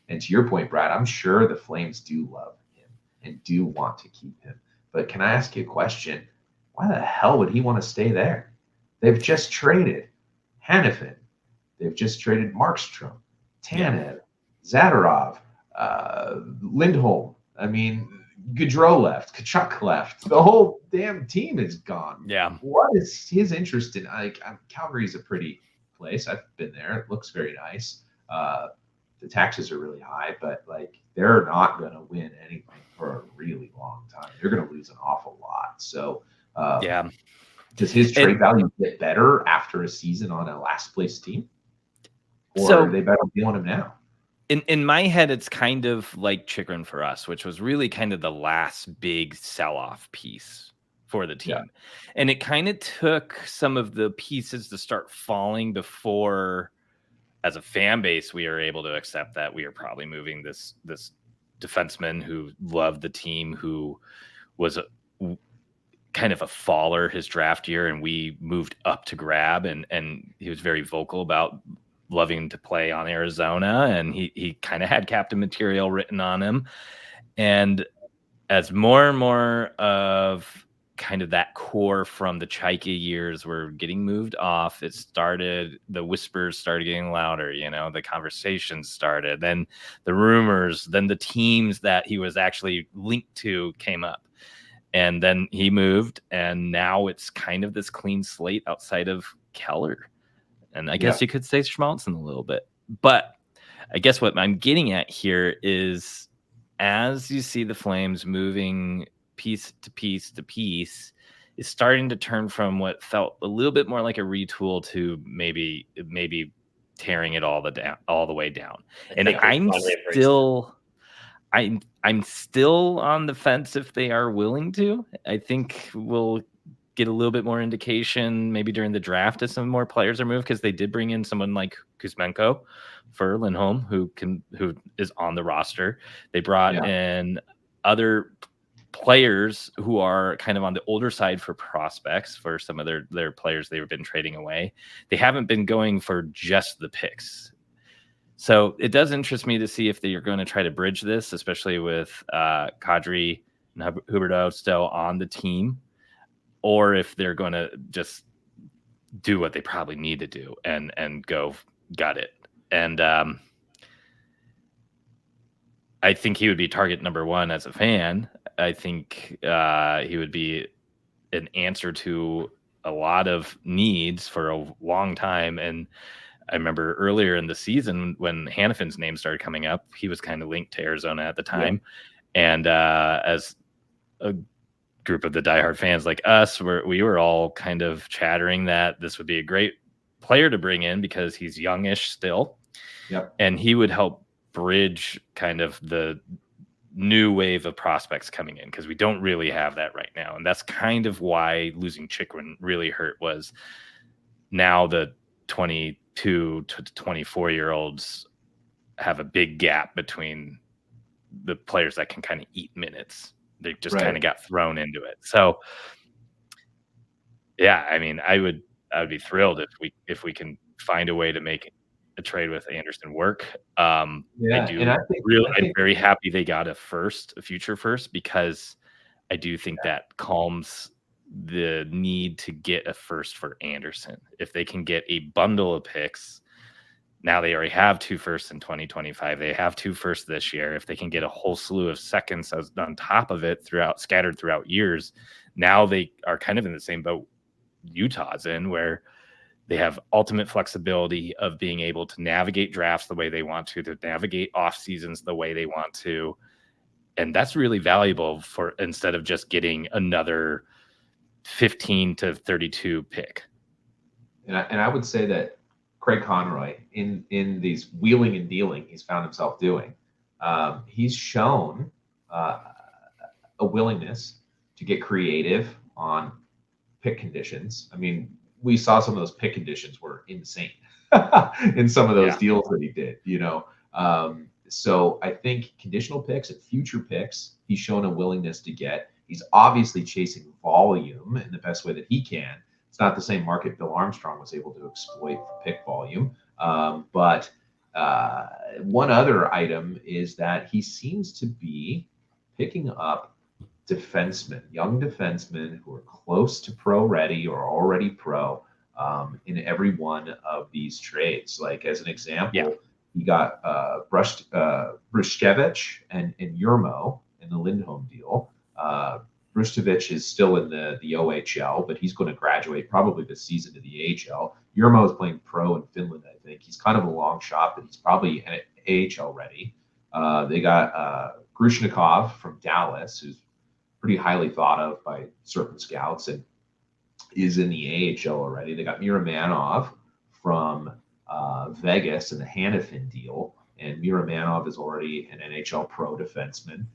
B: And to your point, Brad, I'm sure the Flames do love him and do want to keep him. But can I ask you a question? Why the hell would he want to stay there? They've just traded Hanifin. They've just traded Markstrom, Tanev, Zadorov, Lindholm. I mean, Gaudreau left, Kachuk left. The whole damn team is gone.
A: Yeah.
B: What is his interest in? Calgary's a pretty place. I've been there. It looks very nice. The taxes are really high, but they're not going to win anything for a really long time. They're going to lose an awful lot. So
A: Yeah.
B: Does his
A: And
B: trade value get better after a season on a last place team? Or
A: so
B: are they better dealing him now?
A: in my head, it's kind of like Chikrin for us, which was really kind of the last big sell-off piece for the
B: Yeah.
A: team. And it kind of took some of the pieces to start falling before, as a fan base, we are able to accept that we are probably moving this defenseman who loved the team, who was kind of a faller his draft year, and we moved up to grab, and he was very vocal about loving to play on Arizona, and he kind of had captain material written on him. And as more and more of kind of that core from the Chaika years were getting moved off, the whispers started getting louder, the conversations started, then the rumors, then the teams that he was actually linked to came up. And then he moved, and now it's kind of this clean slate outside of Keller. And I guess you could say Schmaltz a little bit. But I guess what I'm getting at here is, as you see the Flames moving piece to piece to piece, is starting to turn from what felt a little bit more like a retool to maybe tearing it all the way down. And I'm still on the fence if they are willing to. I think we'll get a little bit more indication maybe during the draft as some more players are moved, because they did bring in someone like Kuzmenko for Lindholm, who is on the roster. They brought in other players who are kind of on the older side for prospects for some of their players they've been trading away. They haven't been going for just the picks. So it does interest me to see if they are going to try to bridge this, especially with Kadri and Huberdeau still on the team, or if they're going to just do what they probably need to do and go, got it. And I think he would be target number one as a fan. I think he would be an answer to a lot of needs for a long time. And I remember earlier in the season when Hannafin's name started coming up, he was kind of linked to Arizona at the time. And as a group of the diehard fans like us, we were all kind of chattering that this would be a great player to bring in because he's youngish still. And he would help bridge kind of the new wave of prospects coming in, because we don't really have that right now. And that's kind of why losing Chikrin really hurt, was now the 22 to 24-year-olds have a big gap between the players that can kind of eat minutes. They just kind of got thrown into it. So yeah, I mean, I would be thrilled if we can find a way to make a trade with Anderson work. I'm very happy they got a future first, because I do think that calms the need to get a first for Anderson. If they can get a bundle of picks, now they already have 2 firsts in 2025. They have 2 firsts this year. If they can get a whole slew of seconds on top of it scattered throughout years, now they are kind of in the same boat Utah's in, where they have ultimate flexibility of being able to navigate drafts the way they want to navigate off seasons the way they want to. And that's really valuable instead of just getting another 15 to 32 pick.
B: And I would say that Craig Conroy, in these wheeling and dealing he's found himself doing, he's shown a willingness to get creative on pick conditions. I mean, we saw some of those pick conditions were insane in some of those deals that he did, so I think conditional picks and future picks, he's shown a willingness to get. He's obviously chasing volume in the best way that he can. It's not the same market Bill Armstrong was able to exploit for pick volume. But one other item is that he seems to be picking up young defensemen who are close to pro ready or already pro in every one of these trades. Like, as an example, you got Brushkevich and Yermo in the Lindholm deal. Brushkevich is still in the OHL, but he's going to graduate probably this season to the AHL. Yermo is playing pro in Finland, I think. He's kind of a long shot, but he's probably AHL ready. They got Grushnikov from Dallas, who's pretty highly thought of by certain scouts and is in the AHL already. They got Miramanov from Vegas in the Hanifin deal, and Miramanov is already an NHL pro defenseman.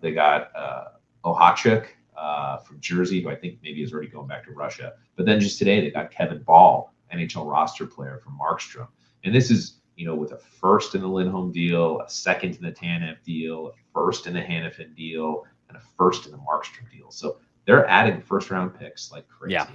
B: They got Ohachuk from Jersey, who I think maybe is already going back to Russia. But then just today, they got Kevin Ball, NHL roster player from Markstrom. And this is, with a first in the Lindholm deal, a second in the Tanev deal, a first in the Hanifin deal, and a first in the Markstrom deal. So they're adding first-round picks like crazy.
A: Yeah.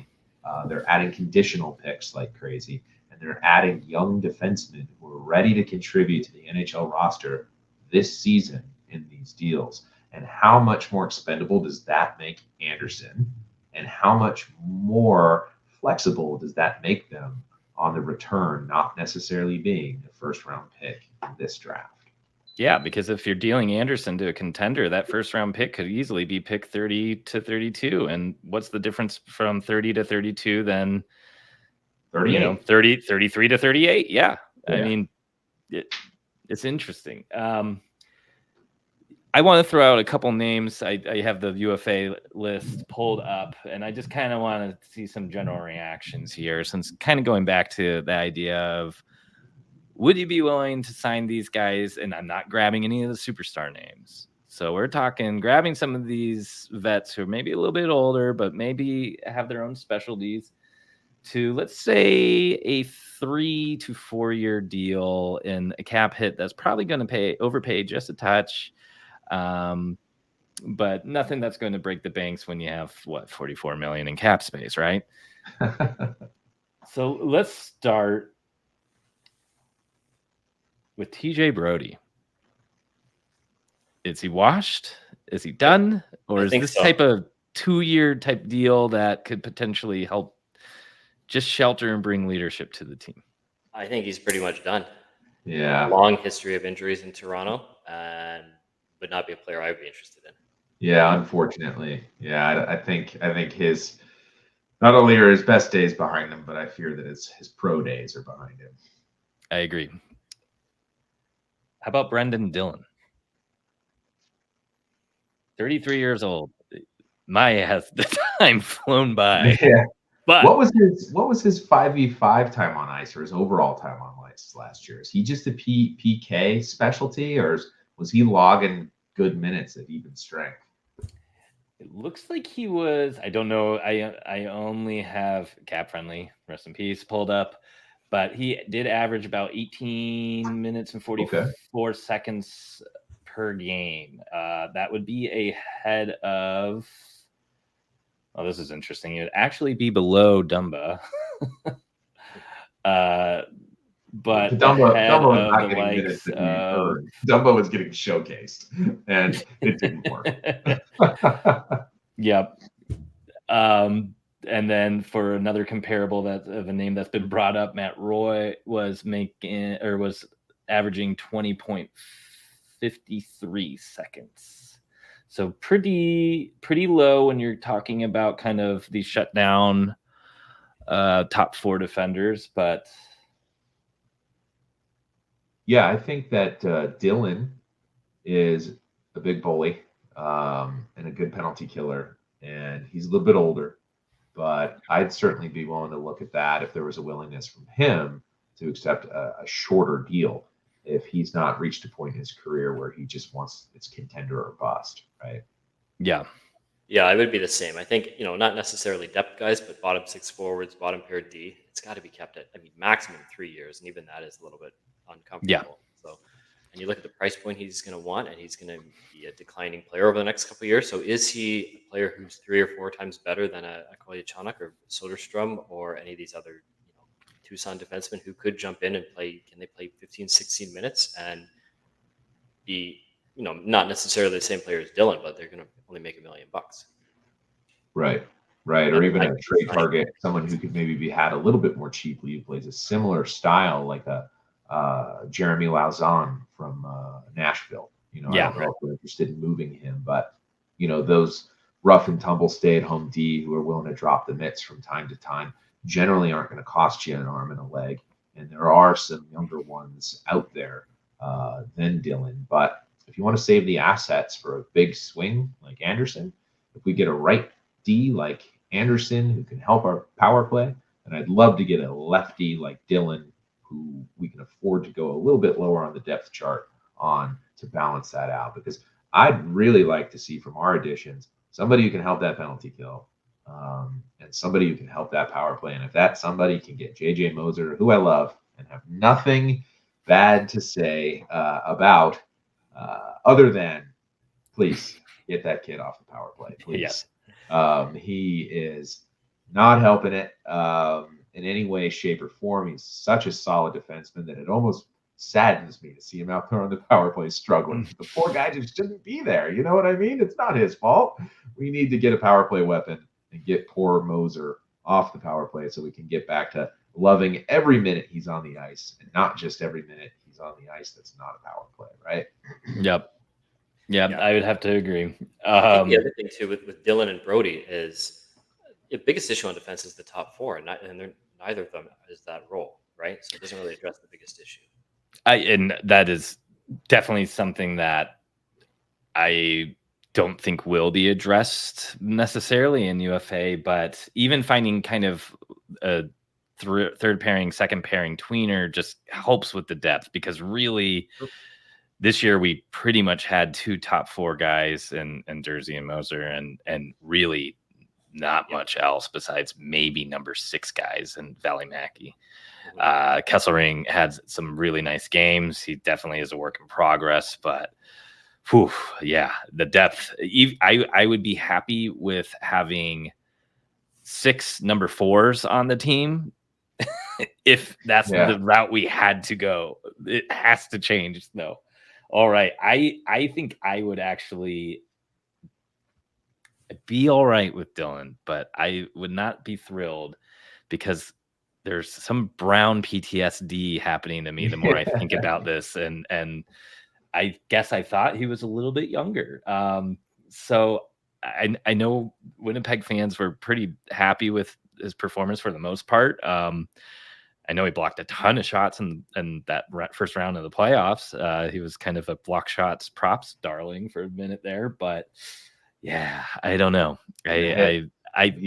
B: They're adding conditional picks like crazy. And they're adding young defensemen who are ready to contribute to the NHL roster this season in these deals. And how much more expendable does that make Anderson? And how much more flexible does that make them on the return, not necessarily being the first-round pick in this draft?
A: Yeah, because if you're dealing Anderson to a contender, that first-round pick could easily be pick 30 to 32. And what's the difference from 30 to 32 then?
B: 38.
A: 33 to 38. Yeah. I mean, it's interesting. I want to throw out a couple names. I have the UFA list pulled up, and I just kind of want to see some general reactions here, since kind of going back to the idea of, would you be willing to sign these guys? And I'm not grabbing any of the superstar names. So we're talking grabbing some of these vets who are maybe a little bit older, but maybe have their own specialties, to, let's say, a 3 to 4 year deal in a cap hit that's probably going to overpay just a touch. But nothing that's going to break the banks when you have 44 million in cap space, right? So let's start with TJ Brody. Is he washed? Is he done? Or is this type of 2-year type deal that could potentially help just shelter and bring leadership to the team?
C: I think he's pretty much done.
B: Yeah.
C: Long history of injuries in Toronto, and would not be a player I'd be interested in.
B: Yeah, unfortunately. Yeah, I think his, not only are his best days behind him, but I fear that his pro days are behind him.
A: I agree. How about Brendan Dillon? 33 years old. My ass, the time flown by.
B: Yeah.
A: But
B: what was his 5v5 time on ice, or his overall time on ice last year? Is he just a PK specialty, or was he logging good minutes at even strength?
A: It looks like he was. I don't know. I only have Cap Friendly, rest in peace, pulled up, but he did average about 18 minutes and 44 seconds per game. That would be ahead of. Oh, this is interesting. It would actually be below Dumba. But
B: Dumba was not getting minutes that he earned. Dumba was getting showcased, and it didn't work.
A: Yep. And then for another comparable of a name that's been brought up, Matt Roy was averaging 20.53 seconds. So pretty low when you're talking about kind of the shutdown top 4 defenders, but.
B: Yeah, I think that Dillon is a big bully and a good penalty killer, and he's a little bit older, but I'd certainly be willing to look at that if there was a willingness from him to accept a shorter deal if he's not reached a point in his career where he just wants it's contender or bust, right?
A: Yeah.
C: Yeah, I would be the same. I think, not necessarily depth guys, but bottom 6 forwards, bottom pair D, it's got to be kept at, maximum 3 years, and even that is a little bit uncomfortable.
A: Yeah.
C: So, and you look at the price point he's going to want, and he's going to be a declining player over the next couple of years. So, is he a player who's 3 or 4 times better than a Kolyachonok or Soderstrom or any of these other, Tucson defensemen who could jump in and play? Can they play 15, 16 minutes and be, not necessarily the same player as Dillon, but they're going to only make $1 million.
B: Right. Or even a trade target, someone who could maybe be had a little bit more cheaply, who plays a similar style, like a Jeremy Lauzon from Nashville. I don't know if we're interested in moving him, but those rough and tumble stay-at-home D who are willing to drop the mitts from time to time generally aren't going to cost you an arm and a leg. And there are some younger ones out there than Dillon, but if if you want to save the assets for a big swing like Anderson, if we get a right D like Anderson who can help our power play, and I'd love to get a lefty like Dylan who we can afford to go a little bit lower on the depth chart on to balance that out, because I'd really like to see from our additions somebody who can help that penalty kill, and somebody who can help that power play. And if that somebody can get JJ Moser, who I love and have nothing bad to say about, other than please get that kid off the power play, please.
A: Yes.
B: He is not helping it in any way, shape, or form. He's such a solid defenseman that it almost saddens me to see him out there on the power play struggling. The poor guy just shouldn't be there. You know what I mean? It's not his fault. We need to get a power play weapon and get poor Moser off the power play so we can get back to loving every minute he's on the ice, and not just every minute he's on the ice that's not a power play, right?
A: Yep. Yeah, I would have to agree.
C: I think the other thing too with Dylan and Brody is the biggest issue on defense is the top four, and neither of them is that role, right? So it doesn't really address the biggest issue.
A: And that is definitely something that I don't think will be addressed necessarily in UFA, but even finding kind of a third pairing, second pairing tweener just helps with the depth, because really this year we pretty much had two top four guys in Jersey and Moser, and really not much else besides maybe number 6 guys in Valley Mackey. Kesselring had some really nice games. He definitely is a work in progress, but the depth. I would be happy with having 6 number 4s on the team if that's the route we had to go. It has to change though. All right. I think I would actually be all right with Dylan, but I would not be thrilled because there's some Brown PTSD happening to me the more I think about this. And I guess I thought he was a little bit younger. So I know Winnipeg fans were pretty happy with his performance for the most part. I know he blocked a ton of shots in that first round of the playoffs. He was kind of a block shots props darling for a minute there, but yeah, I don't know. He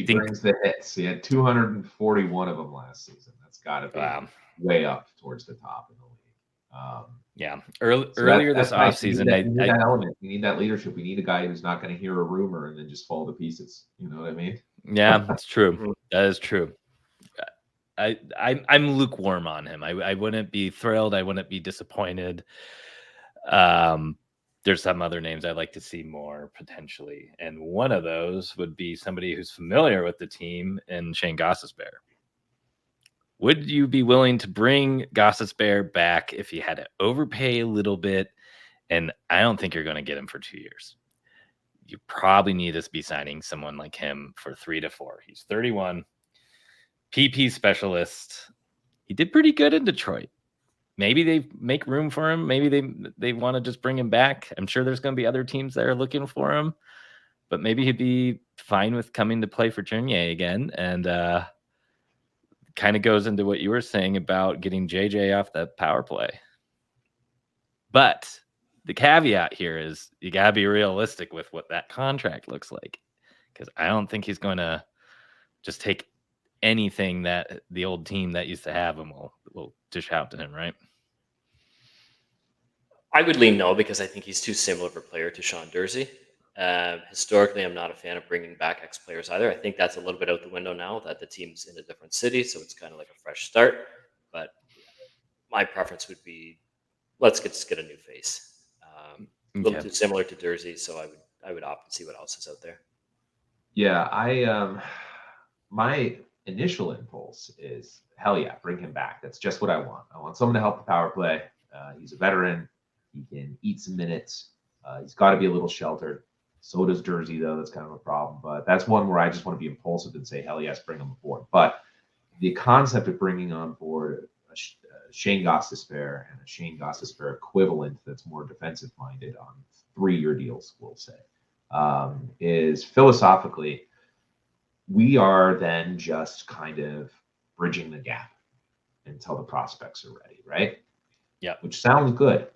A: think
B: brings the hits. He had 241 of them last season. That's got to be way up towards the top in the league.
A: Earlier this offseason,
B: we need that element. We need that leadership. We need a guy who's not going to hear a rumor and then just fall to pieces. You know what I mean?
A: Yeah, that's true. That is true. I'm lukewarm on him. I wouldn't be thrilled. I wouldn't be disappointed. There's some other names I'd like to see more potentially, and one of those would be somebody who's familiar with the team in Shane Gostisbehere. Would you be willing to bring Gostisbehere back if you had to overpay a little bit? And I don't think you're going to get him for 2 years. You probably need to be signing someone like him for 3 to 4. He's 31, PP specialist. He did pretty good in Detroit. Maybe they make room for him. Maybe they want to just bring him back. I'm sure there's going to be other teams that are looking for him, but maybe he'd be fine with coming to play for Tournier again. And kind of goes into what you were saying about getting JJ off that power play. But the caveat here is you got to be realistic with what that contract looks like, because I don't think he's going to just take anything that the old team that used to have him will dish out to him, right?
C: I would lean no, because I think he's too similar of a player to Sean Dursey. Historically, I'm not a fan of bringing back ex-players either. I think that's a little bit out the window now that the team's in a different city, so it's kind of like a fresh start. But my preference would be, let's just get a new face. A little too similar to Dursey, so I would opt and see what else is out there.
B: Yeah, my initial impulse is, hell yeah, bring him back. That's just what I want. I want someone to help the power play. He's a veteran. He can eat some minutes. He's got to be a little sheltered. So does Jersey, though. That's kind of a problem. But that's one where I just want to be impulsive and say, hell yes, bring him aboard. But the concept of bringing on board a Shane Gostisbehere and a Shane Gostisbehere equivalent that's more defensive-minded on 3-year deals, we'll say, is philosophically, we are then just kind of bridging the gap until the prospects are ready, right?
A: Yeah.
B: Which sounds good.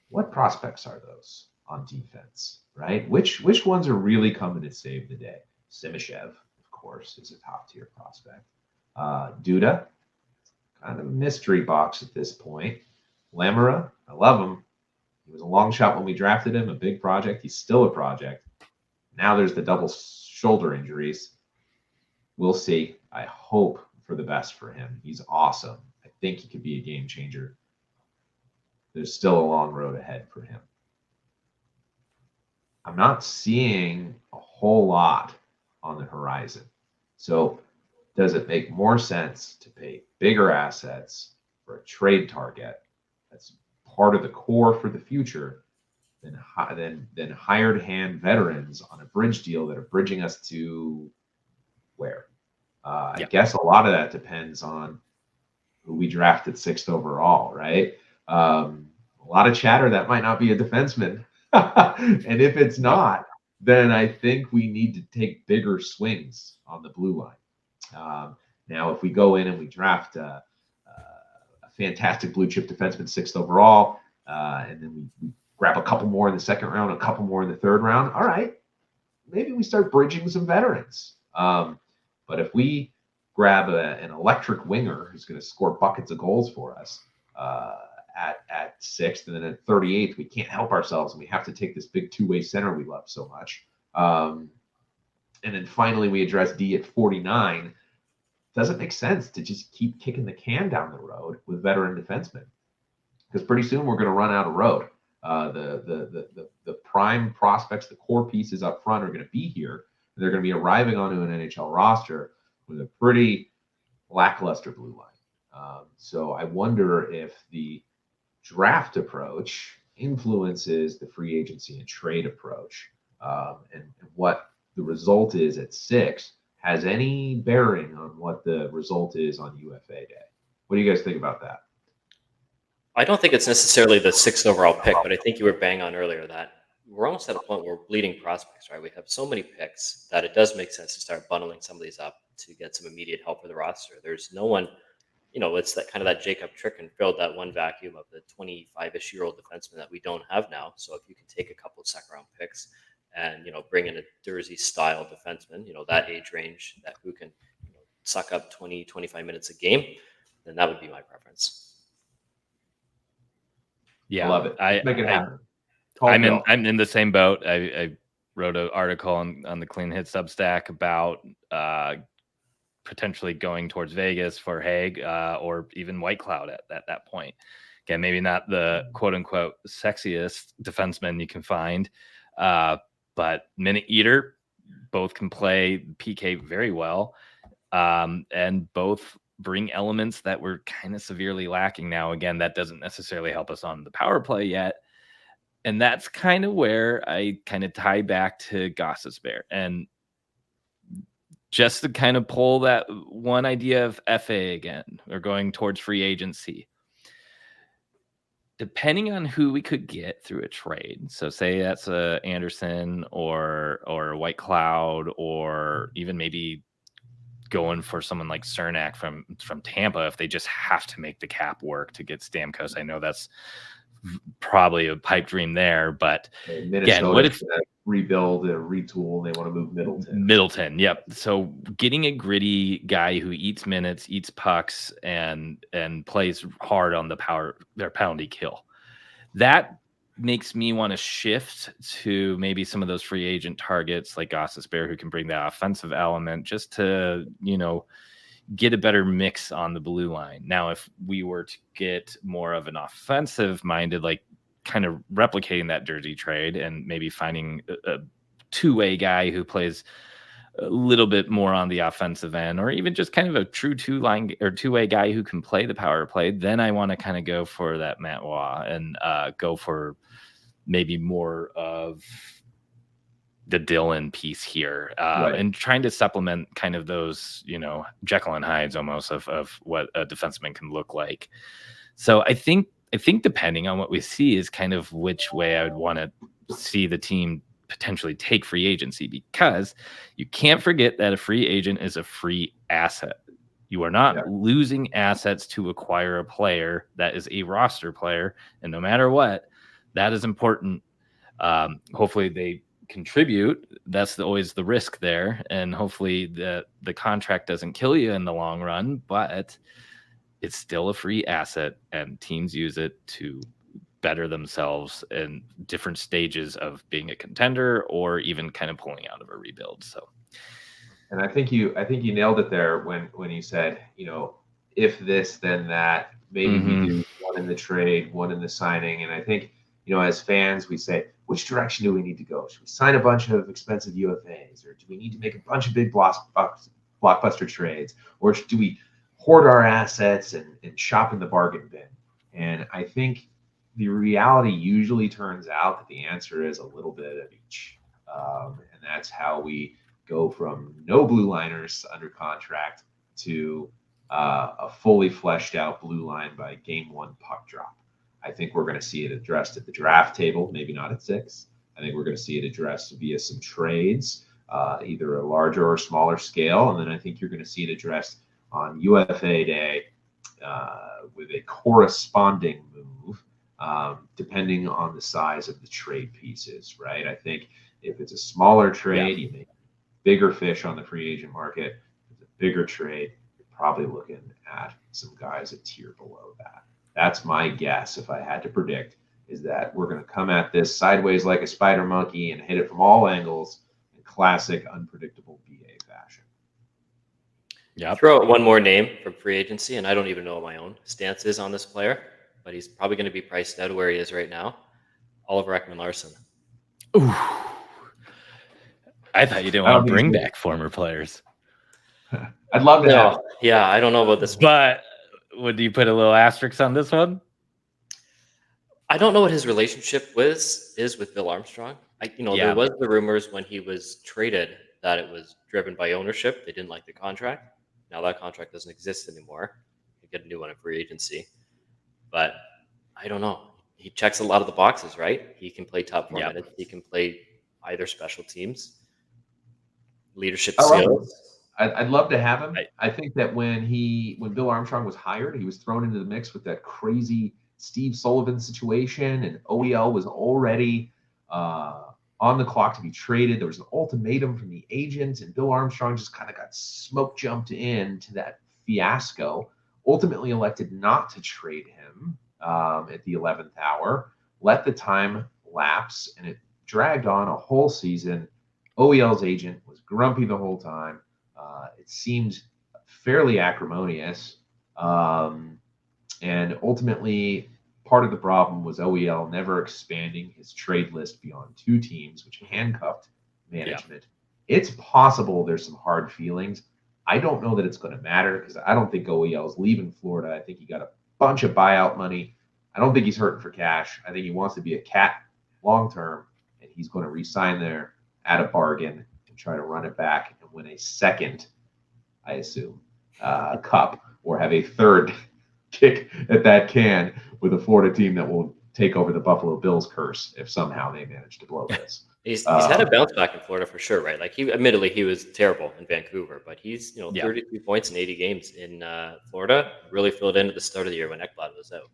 B: what prospects are those on defense, right? Which ones are really coming to save the day? Simishev, of course, is a top tier prospect. Duda, kind of a mystery box at this point. Lamara, I love him. He was a long shot when we drafted him, a big project. He's still a project. Now there's the double shoulder injuries. We'll see. I hope for the best for him. He's awesome. I think he could be a game changer. There's still a long road ahead for him. I'm not seeing a whole lot on the horizon. So does it make more sense to pay bigger assets for a trade target that's part of the core for the future than hired hand veterans on a bridge deal that are bridging us to where? I guess a lot of that depends on who we drafted 6th overall, right? A lot of chatter that might not be a defenseman. And if it's not, then I think we need to take bigger swings on the blue line. Now, if we go in and we draft a fantastic blue chip defenseman 6th overall, and then we grab a couple more in the 2nd round, a couple more in the 3rd round, all right, maybe we start bridging some veterans. But if we grab an electric winger who's going to score buckets of goals for us at 6th, and then at 38th, we can't help ourselves, and we have to take this big two-way center we love so much. And then finally we address D at 49. Doesn't make sense to just keep kicking the can down the road with veteran defensemen, because pretty soon we're going to run out of road. The prime prospects, the core pieces up front are going to be here. They're going to be arriving onto an NHL roster with a pretty lackluster blue line. So I wonder if the draft approach influences the free agency and trade approach, and what the result is at 6 has any bearing on what the result is on UFA day. What do you guys think about that?
C: I don't think it's necessarily the 6th overall pick, but I think you were bang on earlier that we're almost at a point where we're bleeding prospects, right? We have so many picks that it does make sense to start bundling some of these up to get some immediate help for the roster. There's no one, it's that kind of that Jacob trick and filled that one vacuum of the 25-ish-year-old defenseman that we don't have now. So if you can take a couple of 2nd-round picks and, bring in a Jersey-style defenseman, that age range that who can suck up 20, 25 minutes a game, then that would be my preference.
A: Yeah,
B: I love it. Make it happen.
A: I'm in the same boat. I wrote an article on the Clean Hit Substack about potentially going towards Vegas for Haig or even White Cloud at that point. Again, maybe not the quote unquote sexiest defenseman you can find, but minute eater, both can play PK very well, and both bring elements that we're kind of severely lacking now. Again, that doesn't necessarily help us on the power play yet. And that's kind of where I kind of tie back to Goss's Bear. And just to kind of pull that one idea of FA again, or going towards free agency, depending on who we could get through a trade. So say that's a Anderson or a White Cloud, or even maybe going for someone like Cernak from Tampa if they just have to make the cap work to get Stamkos. I know that's probably a pipe dream there, but again, what if
B: rebuild or retool? They want to move
A: Middleton. Yep. So getting a gritty guy who eats minutes, eats pucks, and plays hard on their penalty kill, that makes me want to shift to maybe some of those free agent targets like Goss's Bear, who can bring that offensive element just to, get a better mix on the blue line. Now, if we were to get more of an offensive minded, like kind of replicating that Jersey trade and maybe finding a two-way guy who plays a little bit more on the offensive end, or even just kind of a true two-line or two-way guy who can play the power play, then I want to kind of go for that Matt Waugh and go for maybe more of the Dylan piece here, right, and trying to supplement kind of those, Jekyll and Hydes almost of what a defenseman can look like. So I think depending on what we see is kind of which way I would want to see the team potentially take free agency, because you can't forget that a free agent is a free asset. You are not losing assets to acquire a player that is a roster player, and no matter what, that is important. Hopefully they contribute. That's always the risk there, and hopefully the contract doesn't kill you in the long run, but it's still a free asset, and teams use it to better themselves in different stages of being a contender or even kind of pulling out of a rebuild. So,
B: and I think you nailed it there when you said, if this, then that. Maybe we do one in the trade, one in the signing. And I think, as fans, we say, which direction do we need to go? Should we sign a bunch of expensive UFAs, or do we need to make a bunch of big blockbuster trades, or do we hoard our assets and shop in the bargain bin? And I think the reality usually turns out that the answer is a little bit of each. And that's how we go from no blue liners under contract to a fully fleshed out blue line by game one puck drop. I think we're going to see it addressed at the draft table, maybe not at 6. I think we're going to see it addressed via some trades, either a larger or smaller scale. And then I think you're going to see it addressed on UFA day with a corresponding move, depending on the size of the trade pieces, right? I think if it's a smaller trade, you make bigger fish on the free agent market. If it's a bigger trade, you're probably looking at some guys a tier below that. That's my guess, if I had to predict, is that we're going to come at this sideways like a spider monkey and hit it from all angles in classic unpredictable BA fashion.
C: Yeah. Throw out one more name from free agency, and I don't even know what my own stance is on this player, but he's probably going to be priced out where he is right now. Oliver Ekman-Larsson.
A: Ooh. I thought you didn't want to bring back former players.
B: I'd love to have.
C: Yeah, I don't know about this,
A: but would you put a little asterisk on this one?
C: I don't know what his relationship is with Bill Armstrong. There was the rumors when he was traded that it was driven by ownership. They didn't like the contract. Now that contract doesn't exist anymore. You get a new one in free agency. But I don't know. He checks a lot of the boxes, right? He can play top 4 minutes. He can play either special teams. Leadership skills.
B: I'd love to have him. I think that when Bill Armstrong was hired, he was thrown into the mix with that crazy Steve Sullivan situation, and OEL was already on the clock to be traded. There was an ultimatum from the agent, and Bill Armstrong just kind of got smoke jumped into that fiasco. Ultimately elected not to trade him at the 11th hour, let the time lapse, and it dragged on a whole season. OEL's agent was grumpy the whole time. It seemed fairly acrimonious. And ultimately, part of the problem was OEL never expanding his trade list beyond 2 teams, which handcuffed management. Yeah. It's possible there's some hard feelings. I don't know that it's going to matter because I don't think OEL is leaving Florida. I think he got a bunch of buyout money. I don't think he's hurting for cash. I think he wants to be a cat long term, and he's going to re-sign there at a bargain and try to run it back and win a second, I assume, cup, or have a third kick at that can with a Florida team that will take over the Buffalo Bills curse if somehow they manage to blow this.
C: He's had a bounce back in Florida for sure, right? Like he was terrible in Vancouver, but he's 32 points in 80 games in Florida. Really filled in at the start of the year when Ekblad was out.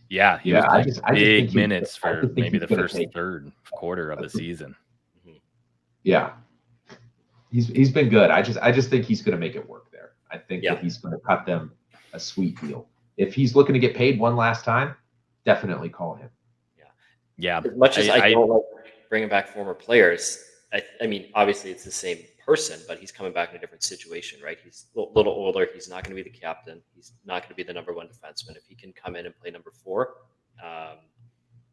A: Yeah, he was playing big minutes for maybe the first third quarter of the season.
B: Yeah, he's been good. I just think he's going to make it work there. I think that he's going to cut them a sweet deal. If he's looking to get paid one last time, definitely call him.
A: Yeah.
C: As much as I don't like bringing back former players, I mean, obviously it's the same person, but he's coming back in a different situation, right? He's a little older. He's not going to be the captain. He's not going to be the number 1 defenseman. If he can come in and play number 4,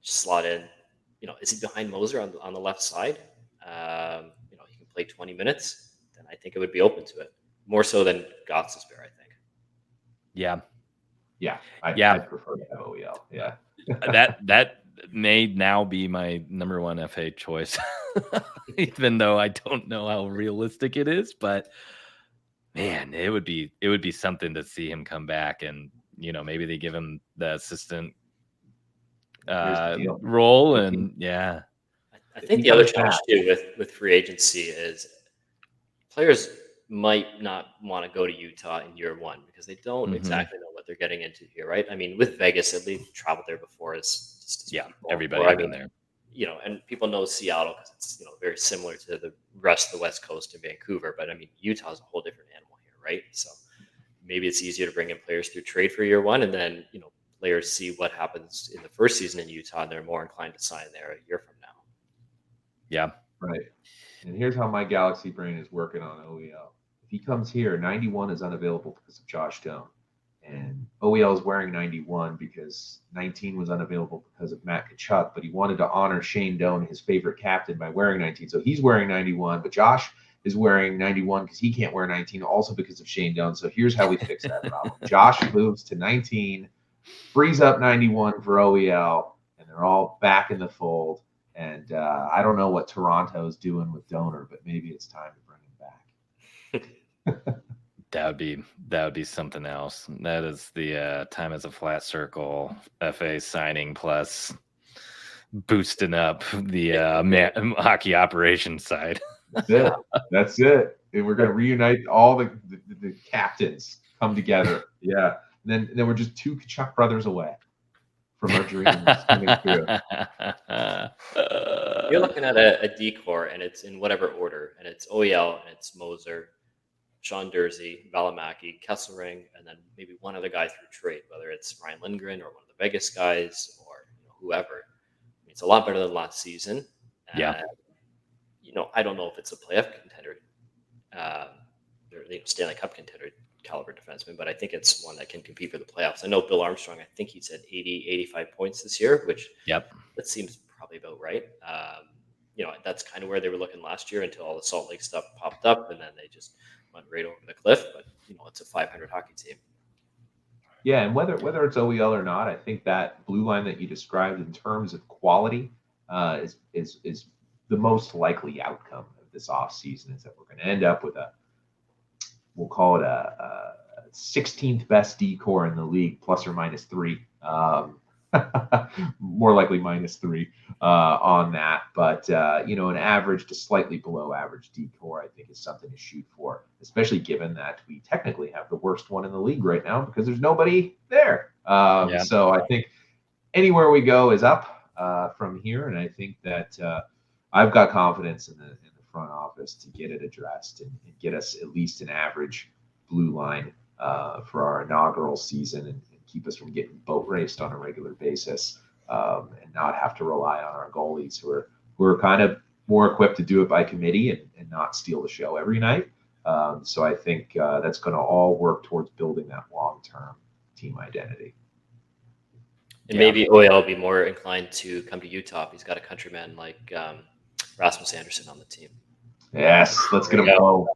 C: slot in, is he behind Moser on the left side? He can play 20 minutes, then I think it would be open to it. More so than Gostisbehere, I think.
A: Yeah.
B: I'd prefer to have OEL. Yeah.
A: that may now be my number 1 FA choice, even though I don't know how realistic it is. But man, it would be something to see him come back, and maybe they give him the assistant role, and
C: I think the other challenge too with free agency is players might not want to go to Utah in year 1 because they don't exactly know what they're getting into here, right? I mean, with Vegas, at least traveled there before as people.
A: Everybody been there.
C: And people know Seattle because it's very similar to the rest of the West Coast and Vancouver. But I mean, Utah is a whole different animal here, right? So maybe it's easier to bring in players through trade for year one, and then players see what happens in the first season in Utah, and they're more inclined to sign there a year from now.
A: Yeah,
B: right. And here's how my Galaxy brain is working on OEL. If he comes here, 91 is unavailable because of Josh Stone. And OEL is wearing 91 because 19 was unavailable because of Matt Tkachuk, but he wanted to honor Shane Doan, his favorite captain, by wearing 19. So he's wearing 91, but Josh is wearing 91 because he can't wear 19, also because of Shane Doan. So here's how we fix that problem. Josh moves to 19, frees up 91 for OEL, and they're all back in the fold. And I don't know what Toronto's doing with Donor, but maybe it's time to bring him back.
A: That would be something else. That is the time as a flat circle FA signing plus boosting up the hockey operations side.
B: That's it. And we're going to reunite all the captains, come together. Yeah. And then we're just two Tkachuk brothers away from our dreams coming true.
C: You're looking at a decor, and it's in whatever order, and it's OEL, and it's Moser, Sean Dursey, Valimaki, Kesselring, and then maybe one other guy through trade, whether it's Ryan Lindgren or one of the Vegas guys or whoever. I mean, it's a lot better than last season.
A: Yeah.
C: I don't know if it's a playoff contender, or Stanley Cup contender caliber defenseman, but I think it's one that can compete for the playoffs. I know Bill Armstrong, I think he said 80, 85 points this year, which that seems probably about right. That's kind of where they were looking last year until all the Salt Lake stuff popped up, and then they just went right over the cliff. But it's a 500 hockey team.
B: Yeah, and whether it's OEL or not, I think that blue line that you described in terms of quality is the most likely outcome of this offseason, is that we're going to end up with we'll call it a 16th best decor in the league, plus or minus 3. More likely -3 on that, but an average to slightly below average decor, I think, is something to shoot for, especially given that we technically have the worst one in the league right now because there's nobody there. So I think anywhere we go is up from here, and I think that I've got confidence in the front office to get it addressed and get us at least an average blue line for our inaugural season, and keep us from getting boat raced on a regular basis, and not have to rely on our goalies who are kind of more equipped to do it by committee and not steal the show every night. So I think that's going to all work towards building that long-term team identity.
C: And maybe OEL will be more inclined to come to Utah if he's got a countryman like Rasmus Anderson on the team.
B: Yes, let's get him both.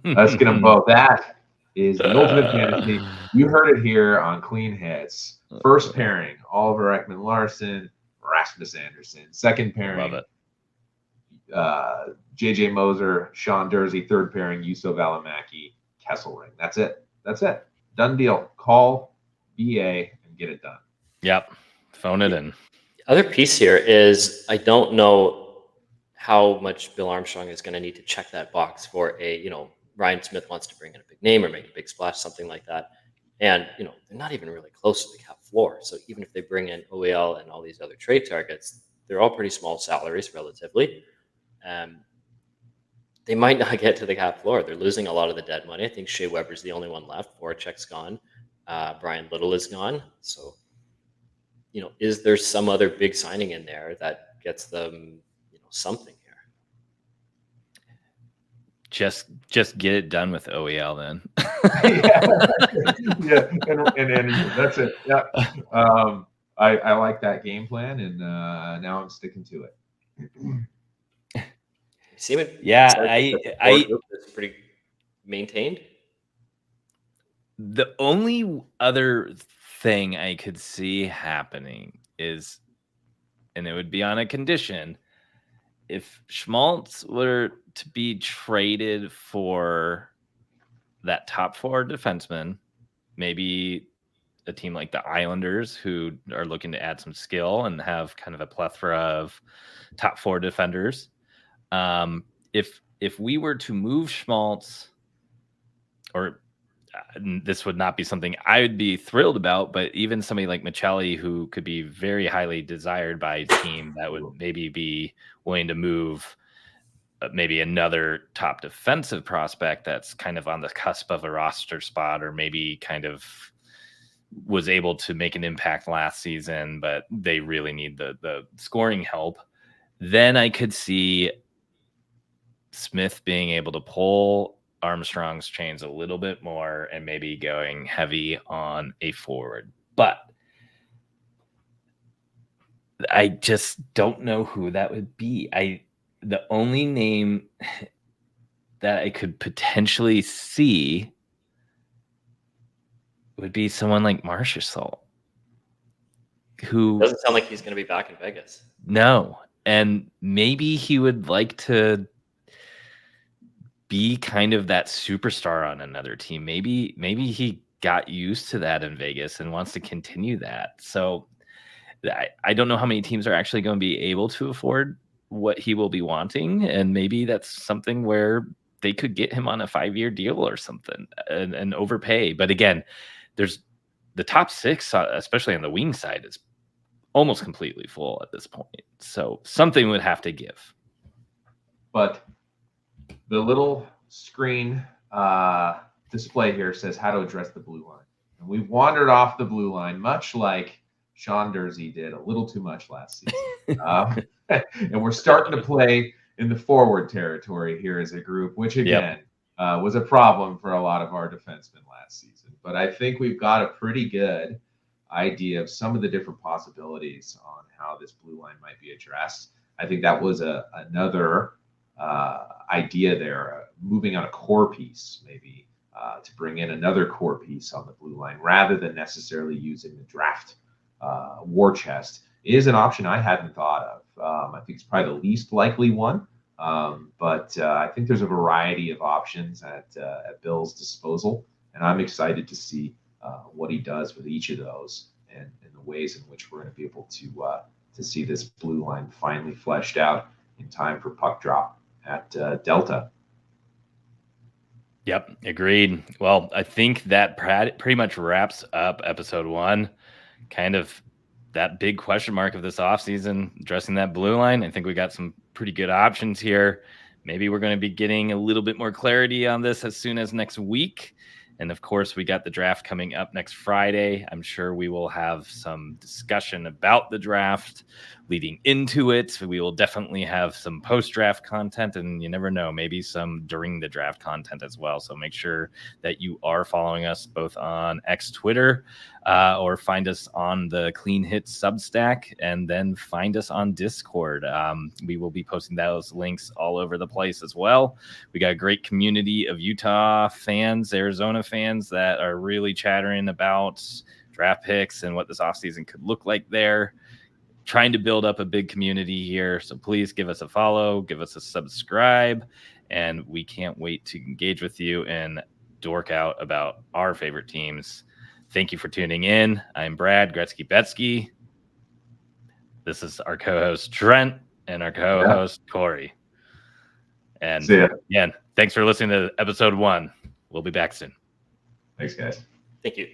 B: Let's get them both. That is the ultimate fantasy. You heard it here on Clean Hits. First pairing, Oliver Ekman-Larsson, Rasmus Anderson. Second pairing,
A: Love it.
B: JJ Moser, Sean Dursey. Third pairing, Juuso Valimaki, Kesselring. That's it. Done deal. Call BA and get it done.
A: Yep. Phone it in.
C: The other piece here is I don't know how much Bill Armstrong is going to need to check that box for Ryan Smith wants to bring in a big name or make a big splash, something like that. And, they're not even really close to the cap floor. So even if they bring in OEL and all these other trade targets, they're all pretty small salaries relatively. They might not get to the cap floor. They're losing a lot of the dead money. I think Shea Weber's the only one left. Voracek's gone. Brian Little is gone. So, is there some other big signing in there that gets them, something here?
A: Just get it done with OEL then.
B: And Anderson. That's it. Yeah. I like that game plan, and now I'm sticking to it.
C: It's pretty maintained.
A: The only other thing I could see happening is, and it would be on a condition, if Schmaltz were to be traded for that top 4 defenseman, maybe a team like the Islanders, who are looking to add some skill and have kind of a plethora of top 4 defenders. If we were to move Schmaltz, or this would not be something I would be thrilled about, but even somebody like Michelli, who could be very highly desired by a team that would maybe be willing to move maybe another top defensive prospect that's kind of on the cusp of a roster spot, or maybe kind of was able to make an impact last season, but they really need the scoring help. Then I could see Smith being able to pull Armstrong's chains a little bit more and maybe going heavy on a forward. But I just don't know who that would be. The only name that I could potentially see would be someone like Marchessault, who
C: Doesn't sound like he's going to be back in Vegas.
A: No, and maybe he would like to be kind of that superstar on another team. Maybe he got used to that in Vegas and wants to continue that. So I don't know how many teams are actually going to be able to afford what he will be wanting, and maybe that's something where they could get him on a 5-year deal or something and overpay. But again, there's the top 6, especially on the wing side, is almost completely full at this point. So something would have to give.
B: But the little screen display here says how to address the blue line. And we've wandered off the blue line, much like Sean Dursey did a little too much last season. And we're starting to play in the forward territory here as a group, which again was a problem for a lot of our defensemen last season. But I think we've got a pretty good idea of some of the different possibilities on how this blue line might be addressed. I think that was another idea there, moving on a core piece, maybe to bring in another core piece on the blue line rather than necessarily using the draft war chest is an option I hadn't thought of. I think it's probably the least likely one, but I think there's a variety of options at Bill's disposal, and I'm excited to see what he does with each of those and the ways in which we're going to be able to see this blue line finally fleshed out in time for puck drop at Delta.
A: Yep, agreed. Well, I think that pretty much wraps up episode 1. Kind of that big question mark of this offseason, addressing that blue line. I think we got some pretty good options here. Maybe we're going to be getting a little bit more clarity on this as soon as next week. And of course, we got the draft coming up next Friday. I'm sure we will have some discussion about the draft leading into it. We will definitely have some post-draft content, and you never know, maybe some during the draft content as well. So make sure that you are following us both on X Twitter or find us on the Clean Hits Substack, and then find us on Discord. We will be posting those links all over the place as well. We got a great community of Utah fans, Arizona fans that are really chattering about draft picks and what this offseason could look like there. Trying to build up a big community here. So please give us a follow, give us a subscribe, and we can't wait to engage with you and dork out about our favorite teams. Thank you for tuning in. I'm Brad Gretzky-Betsky. This is our co-host Trent and our co-host Corey. And again, thanks for listening to episode 1. We'll be back soon.
B: Thanks, guys.
C: Thank you.